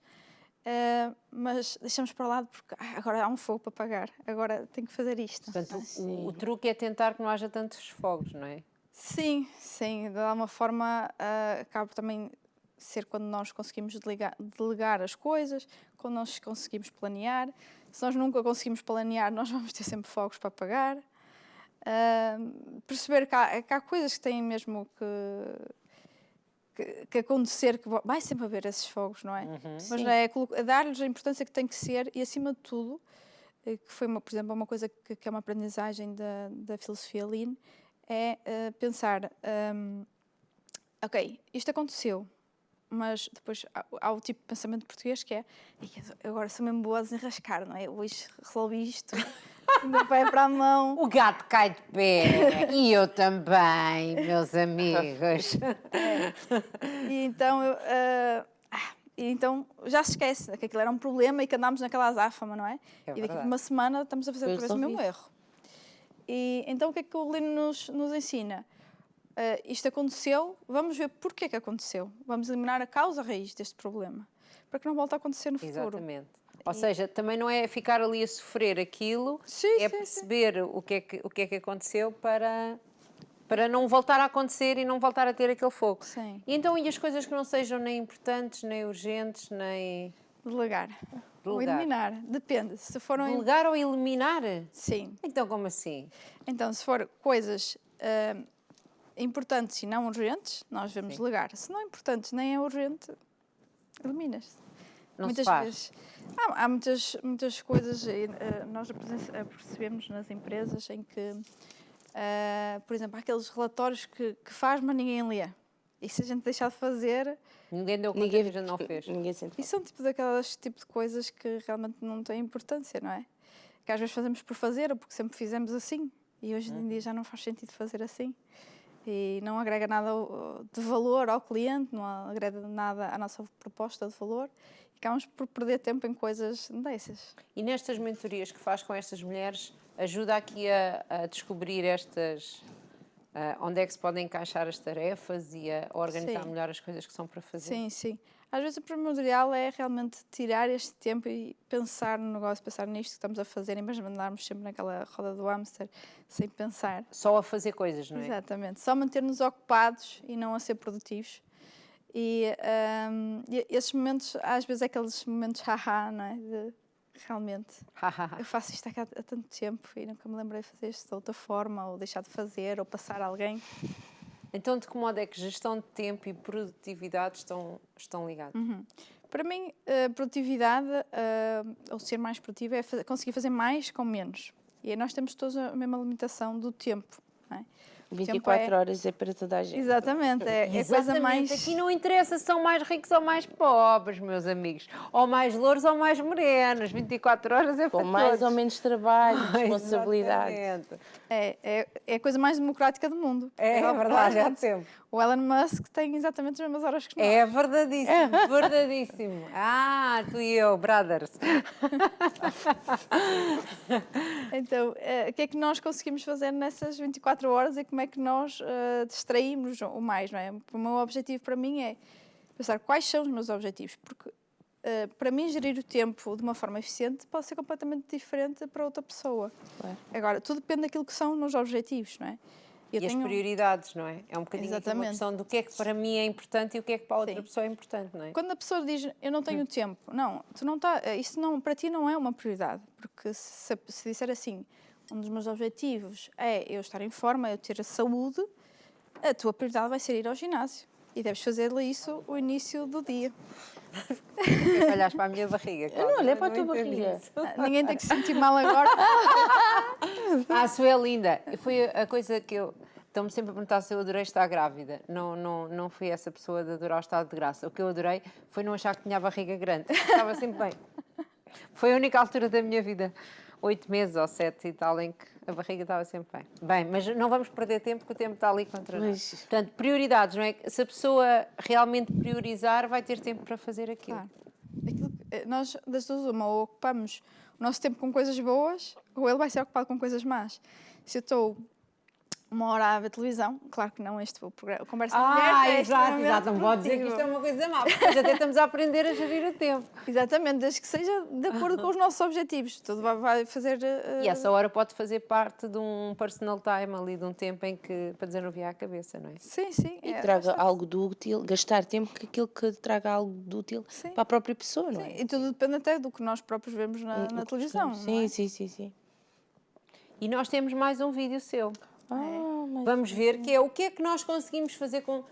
mas deixamos para lá porque agora há um fogo para pagar, agora tenho que fazer isto. Portanto, o truque é tentar que não haja tantos fogos, não é? Sim, sim, de alguma forma acaba também ser quando nós conseguimos delegar as coisas, quando nós conseguimos planear. Se nós nunca conseguimos planear, nós vamos ter sempre fogos para pagar. Perceber que há coisas que têm mesmo que acontecer, que vai sempre haver esses fogos, não é? Mas é dar-lhes a importância que tem que ser e, acima de tudo, que foi, por exemplo, uma coisa que é uma aprendizagem da filosofia Lean, é pensar, ok, isto aconteceu, mas depois há o tipo de pensamento português que é, agora sou mesmo boa a desenrascar, não é? Hoje resolvi isto, do pé para a mão. O gato cai de pé, e eu também, meus amigos. E então já se esquece que aquilo era um problema e que andámos naquela azáfama, não é? E daqui a uma semana estamos a fazer outra vez o mesmo erro. E então o que é que o Lean nos ensina? Isto aconteceu, vamos ver porquê que aconteceu. Vamos eliminar a causa raiz deste problema, para que não volte a acontecer no futuro. Exatamente. Ou seja, também não é ficar ali a sofrer aquilo, é perceber o que é que aconteceu para não voltar a acontecer e não voltar a ter aquele fogo. Sim. E então, e as coisas que não sejam nem importantes, nem urgentes, nem... Delegar. Ou eliminar, depende. Se foram Delegar ou eliminar? Sim. Então, como assim? Então, se for coisas importantes e não urgentes, nós devemos delegar. Se não é importante nem é urgente, eliminas. Não muitas se faz. vezes. Há muitas coisas, nós percebemos nas empresas em que, por exemplo, há aqueles relatórios que faz, mas ninguém lê. E se a gente deixar de fazer... Ninguém deu conta que a gente não fez. Ninguém sente. E são daquelas tipo de coisas que realmente não têm importância, não é? Que às vezes fazemos por fazer ou porque sempre fizemos assim. E hoje em dia já não faz sentido fazer assim. E não agrega nada de valor ao cliente, não agrega nada à nossa proposta de valor. E acabamos por perder tempo em coisas dessas. E nestas mentorias que faz com estas mulheres, ajuda aqui a descobrir onde é que se podem encaixar as tarefas e a organizar melhor as coisas que são para fazer? Sim, sim. Às vezes o primordial é realmente tirar este tempo e pensar no negócio, pensar nisto que estamos a fazer, em vez de andarmos sempre naquela roda do hamster sem pensar. Só a fazer coisas, não é? Exatamente. Só manter-nos ocupados e não a ser produtivos. E esses momentos, às vezes aqueles momentos haha, não é? De, realmente, eu faço isto há tanto tempo e nunca me lembrei de fazer isto de outra forma, ou deixar de fazer, ou passar a alguém. Então, de que modo é que gestão de tempo e produtividade estão ligados? Para mim, produtividade, ou ser mais produtivo, é conseguir fazer mais com menos. E aí nós temos todos a mesma limitação do tempo, não é? 24 horas é para toda a gente. Exatamente, é coisa mais... Aqui não interessa se são mais ricos ou mais pobres, meus amigos. Ou mais louros ou mais morenos. 24 horas é para Com mais todos. ou menos trabalho, responsabilidade. Exatamente. É a coisa mais democrática do mundo. É verdade, há tempo. O Elon Musk tem exatamente as mesmas horas que nós. É verdadíssimo, verdadíssimo. Tu e eu, brothers. Então, o que é que nós conseguimos fazer nessas 24 horas e como é que nós distraímos o mais, não é? O meu objetivo para mim é pensar quais são os meus objetivos, porque para mim gerir o tempo de uma forma eficiente pode ser completamente diferente para outra pessoa. Claro. Agora, tudo depende daquilo que são os meus objetivos, não é? As prioridades, não é? É um bocadinho uma questão do que é que para mim é importante e o que é que para a outra pessoa é importante, não é? Quando a pessoa diz, eu não tenho tempo, não, tu não tá, isso não, para ti não é uma prioridade, porque se disser assim, um dos meus objetivos é eu estar em forma, eu ter a saúde, a tua prioridade vai ser ir ao ginásio e deves fazer isso o início do dia. Olhas para a minha barriga, Eu não olhei para a tua barriga. Ninguém tem que se sentir mal agora. A sua é linda. Foi a coisa que eu... Estão-me sempre a perguntar se eu adorei estar grávida. Não fui essa pessoa de adorar o estado de graça. O que eu adorei foi não achar que tinha a barriga grande. Estava sempre bem. Foi a única altura da minha vida, 8 meses ou 7 e tal, em que a barriga estava sempre bem. Bem, mas não vamos perder tempo, porque o tempo está ali contra nós. Portanto, prioridades, não é? Se a pessoa realmente priorizar, vai ter tempo para fazer aquilo. Claro. Nós, das duas, uma, ou ocupamos o nosso tempo com coisas boas, ou ele vai ser ocupado com coisas más. Se eu estou 1 hora a ver televisão, claro que não, este programa, conversa de mulher, exato, não pode dizer que isto é uma coisa má, porque já tentamos a aprender a gerir o tempo. Exatamente, desde que seja de acordo com os nossos objetivos. Tudo vai fazer... E essa hora pode fazer parte de um personal time ali, de um tempo em que, para desanuviar a cabeça, não é? Sim, sim. E traga algo de útil, gastar tempo com aquilo que traga algo de útil para a própria pessoa, não é? E tudo depende até do que nós próprios vemos na televisão. Sim, sim. E nós temos mais um vídeo seu. Mas Vamos ver o que é que nós conseguimos fazer com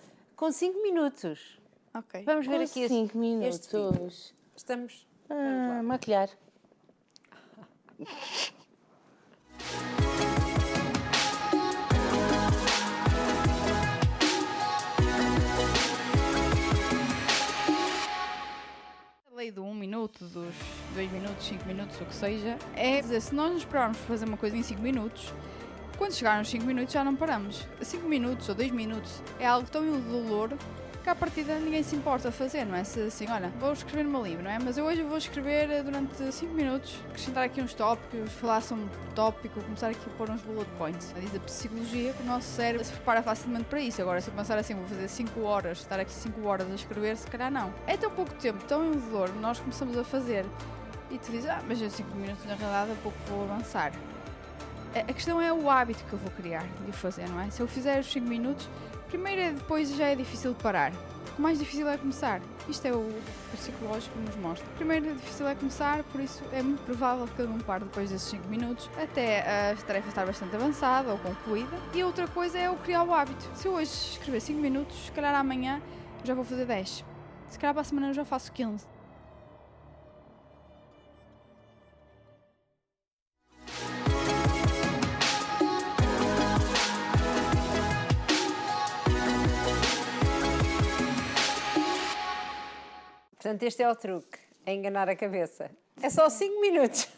5 minutos. Ok. Vamos ver aqui 5 minutos. Estamos... Maquilhar. A lei do 1 minuto, dos 2 minutos, 5 minutos, o que seja, é dizer, se nós nos esperarmos por fazer uma coisa em 5 minutos, quando chegar nos 5 minutos já não paramos. 5 minutos ou 2 minutos é algo tão indolor que à partida ninguém se importa a fazer, não é? Se assim, olha, vou escrever no meu livro, não é? Mas eu hoje vou escrever durante 5 minutos, acrescentar aqui uns tópicos, falar sobre um tópico, começar aqui a pôr uns bullet points. Diz a psicologia que o nosso cérebro se prepara facilmente para isso. Agora, se eu pensar assim, vou fazer 5 horas, estar aqui 5 horas a escrever, se calhar não. É tão pouco tempo, tão indolor, nós começamos a fazer e tu dizes, mas eu 5 minutos na realidade a pouco vou avançar. A questão é o hábito que eu vou criar de o fazer, não é? Se eu fizer os 5 minutos, primeiro e depois já é difícil de parar. Porque o mais difícil é começar. Isto é o psicológico que nos mostra. Primeiro é difícil é começar, por isso é muito provável que eu não pare depois desses 5 minutos, até a tarefa estar bastante avançada ou concluída. E outra coisa é o criar o hábito. Se eu hoje escrever 5 minutos, se calhar amanhã eu já vou fazer 10. Se calhar para a semana eu já faço 15. Portanto, este é o truque, é enganar a cabeça. É só 5 minutos.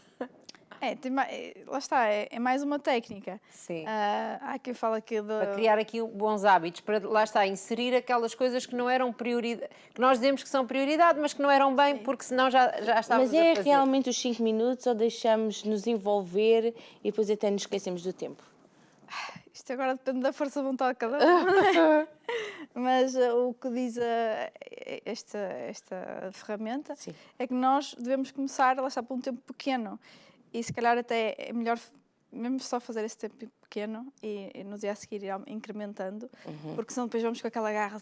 Lá está, é mais uma técnica. Sim. Há quem fala aqui de... Para criar aqui bons hábitos, para, lá está, inserir aquelas coisas que não eram prioridade, que nós dizemos que são prioridade, mas que não eram bem, porque senão já estávamos a fazer. Mas é realmente os 5 minutos ou deixamos nos envolver e depois até nos esquecemos do tempo? Isto agora depende da força de vontade de cada um. Mas o que diz esta ferramenta é que nós devemos começar, lá está, por um tempo pequeno. E se calhar até é melhor mesmo só fazer esse tempo pequeno e no dia a seguir ir incrementando, porque senão depois vamos com aquela garra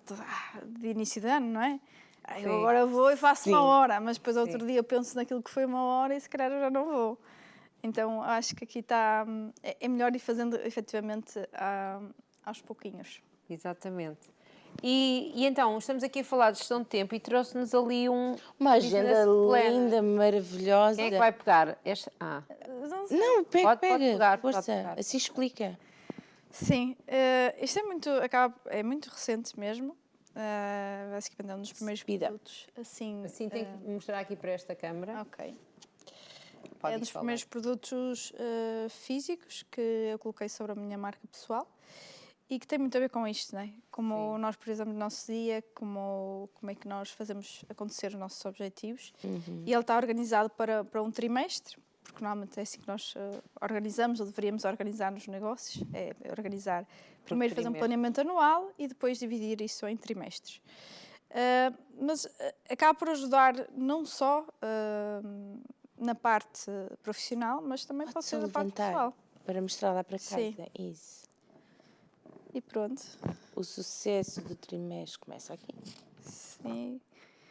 de início de ano, não é? Eu agora vou e faço 1 hora, mas depois outro dia eu penso naquilo que foi 1 hora e se calhar eu já não vou. Então acho que aqui está, é melhor ir fazendo efetivamente aos pouquinhos. Exatamente. E então, estamos aqui a falar de gestão de tempo e trouxe-nos ali uma agenda linda, maravilhosa. Quem é que vai pegar? Não, pega, pode pegar, força, pode pegar. assim explica. Sim, isto é muito recente mesmo, basicamente é um dos primeiros produtos. Assim tem que mostrar aqui para esta câmara. Ok. É um dos primeiros produtos físicos que eu coloquei sobre a minha marca pessoal. E que tem muito a ver com isto, não é? Como nós priorizamos o nosso dia, como é que nós fazemos acontecer os nossos objetivos. E ele está organizado para um trimestre, porque normalmente é assim que nós organizamos, ou deveríamos organizar nos negócios. É organizar, primeiro fazer um planeamento anual e depois dividir isso em trimestres. Mas acaba por ajudar não só na parte profissional, mas também pode ser na parte pessoal. Para mostrar lá para casa, isso. E pronto. O sucesso do trimestre começa aqui. Sim.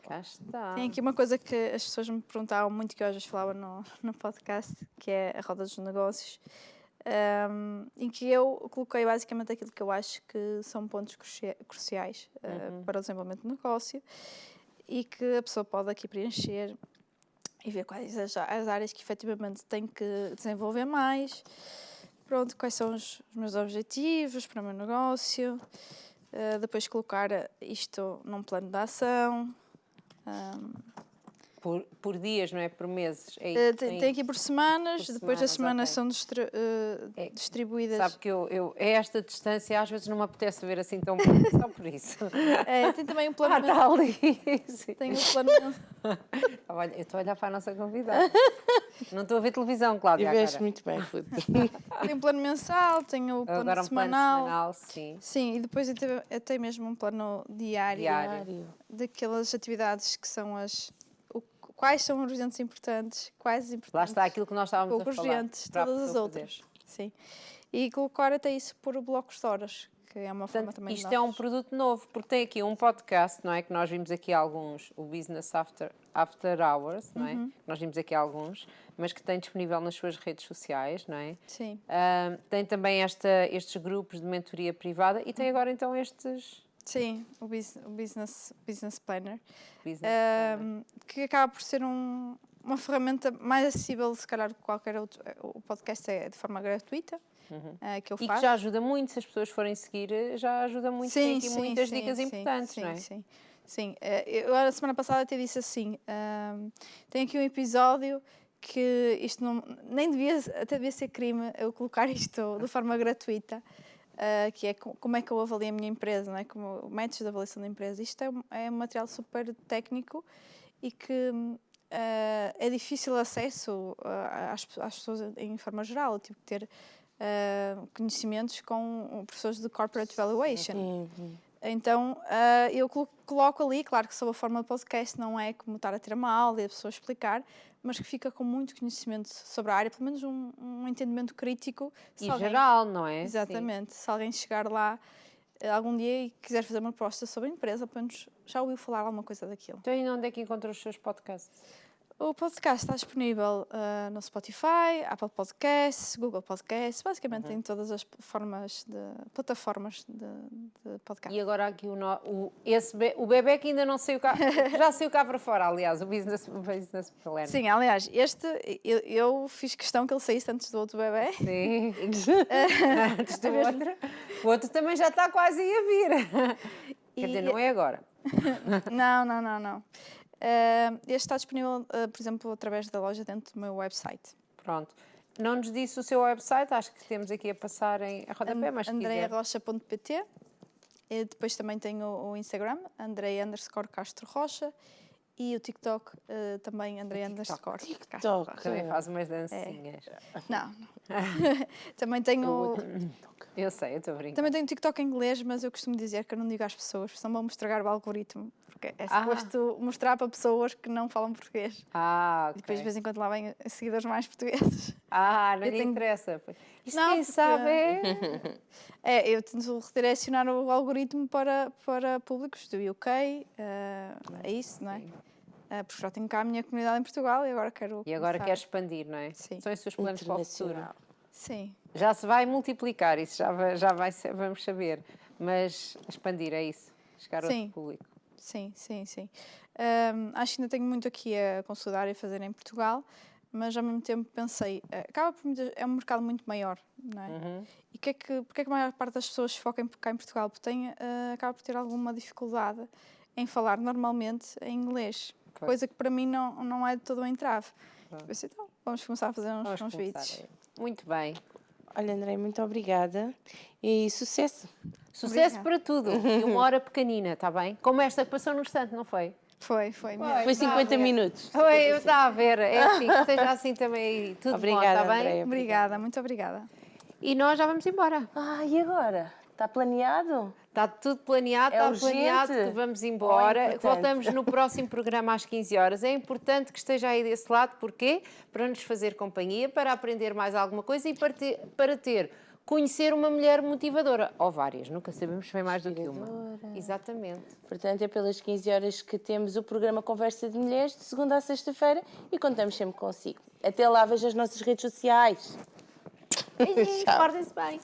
Cá está. Tem aqui uma coisa que as pessoas me perguntavam muito, que eu às vezes falava no podcast, que é a roda dos negócios, em que eu coloquei basicamente aquilo que eu acho que são pontos cruciais para o desenvolvimento do negócio e que a pessoa pode aqui preencher e ver quais as áreas que efetivamente tem que desenvolver mais. Pronto, quais são os meus objetivos para o meu negócio, depois colocar isto num plano de ação, por dias, não é? Por meses. É isso, Tem aqui por semanas, Por depois as semanas, semanas são distribuídas. Sabe que a esta distância às vezes não me apetece ver assim tão perto, só por isso. Tem também um plano Está ali. Sim. Tem um plano Olha, eu estou a olhar para a nossa convidada. Não estou a ver televisão, Cláudia, E veste agora. muito bem, Ruth. Tem um plano mensal, tem o plano Agora um plano semanal. semanal, sim. Sim, e depois eu tenho mesmo um plano diário. Diário. Daquelas atividades que são quais são urgentes e importantes, quais importantes. Lá está aquilo que nós estávamos a pouco falar. urgentes, para a todas as pessoa outras. fazer. Sim. E colocar até isso por blocos de horas, que é uma forma Portanto, também de isto é um nós- produto novo, porque tem aqui um podcast, não é? Que nós vimos aqui alguns, o Business After Hours, não é? Nós vimos aqui alguns, mas que tem disponível nas suas redes sociais, não é? Sim. Tem também estes grupos de mentoria privada e tem agora então estes Sim, o Business Planner. business planner. Que acaba por ser uma ferramenta mais acessível, se calhar, que qualquer outro. O podcast é de forma gratuita, que eu E faço. que já ajuda muito, se as pessoas forem seguir, já ajuda muito, tem aqui muitas dicas importantes, não é? Sim. Eu, a semana passada, até disse assim: tem aqui um episódio que isto até devia ser crime eu colocar isto de forma gratuita. Que é como é que eu avalio a minha empresa, não é? Como métodos de avaliação da empresa. Isto é um material super técnico e que é difícil acesso às pessoas em forma geral. Eu tive que ter conhecimentos com professores de Corporate Valuation. Então, eu coloco ali, claro que sob a forma de podcast, não é como estar a ter uma aula e a pessoa explicar, mas que fica com muito conhecimento sobre a área, pelo menos um entendimento crítico. E geral, não é? Exatamente. Se alguém chegar lá algum dia e quiser fazer uma proposta sobre a empresa, pelo menos já ouviu falar alguma coisa daquilo. Então, e onde é que encontra os seus podcasts? O podcast está disponível no Spotify, Apple Podcasts, Google Podcasts, basicamente em todas as plataformas de podcast. E agora aqui o bebê que ainda não saiu cá, já saiu cá para fora, aliás, o Business Planner. Sim, aliás, eu fiz questão que ele saísse antes do outro bebê. Sim. Antes do outro. O outro também já está quase a vir. Quer dizer, não é agora. Não. Este está disponível, por exemplo, através da loja dentro do meu website. Pronto. Não nos disse o seu website, acho que temos aqui a passar em rodapé, mas se quiser. andrearocha.pt. E depois também tenho o Instagram, Andrei_Castro Rocha, e o TikTok também, TikTok. Também faz umas dancinhas. Não. Também tenho... Eu sei, eu estou brincando. Também tenho TikTok em inglês, mas eu costumo dizer que eu não digo às pessoas, senão vão-me estragar o algoritmo. Porque é suposto mostrar para pessoas que não falam português. Ok. E depois, de vez em quando, lá vêm seguidores mais portugueses. Não lhe interessa. Isto Não, quem porque- sabe Eu tento redirecionar o algoritmo para públicos do UK, é isso, não é? Porque já tenho cá a minha comunidade em Portugal e agora quero E agora começar- quer expandir, não é? Sim. São os seus planos para o futuro. Internacional. Sim, Já se vai multiplicar, isso vamos saber. Mas expandir, é isso. Chegar a Sim. outro público. sim. Acho que ainda tenho muito aqui a consolidar e a fazer em Portugal, mas ao mesmo tempo pensei, é um mercado muito maior, não é? E porque é que a maior parte das pessoas se focam cá em Portugal? Porque acaba por ter alguma dificuldade em falar normalmente em inglês, coisa que para mim não é de todo um entrave. Pensei, então, vamos começar a fazer Vamos uns começar vídeos. aí. Muito bem. Olha, André, muito obrigada e sucesso. Sucesso Obrigada. para tudo. E uma hora pequenina, está bem? Como esta que passou no instante, não foi? Foi. Foi Está a 50 ver. minutos. Foi, eu estava a ver. É assim, que seja assim também. Tudo Obrigada, bom, está bem? Andréia. Obrigada, muito obrigada. E nós já vamos embora. E agora? Está planeado? Está tudo planeado, É está urgente? planeado que vamos embora. Ou é importante? Voltamos no próximo programa às 15 horas. É importante que esteja aí desse lado, porquê? Para nos fazer companhia, para aprender mais alguma coisa e para conhecer uma mulher motivadora. Ou várias, nunca sabemos se foi mais do que uma. Exatamente. Portanto, é pelas 15 horas que temos o programa Conversa de Mulheres, de segunda a sexta-feira, e contamos sempre consigo. Até lá, veja as nossas redes sociais. Beijinhos, portem-se bem.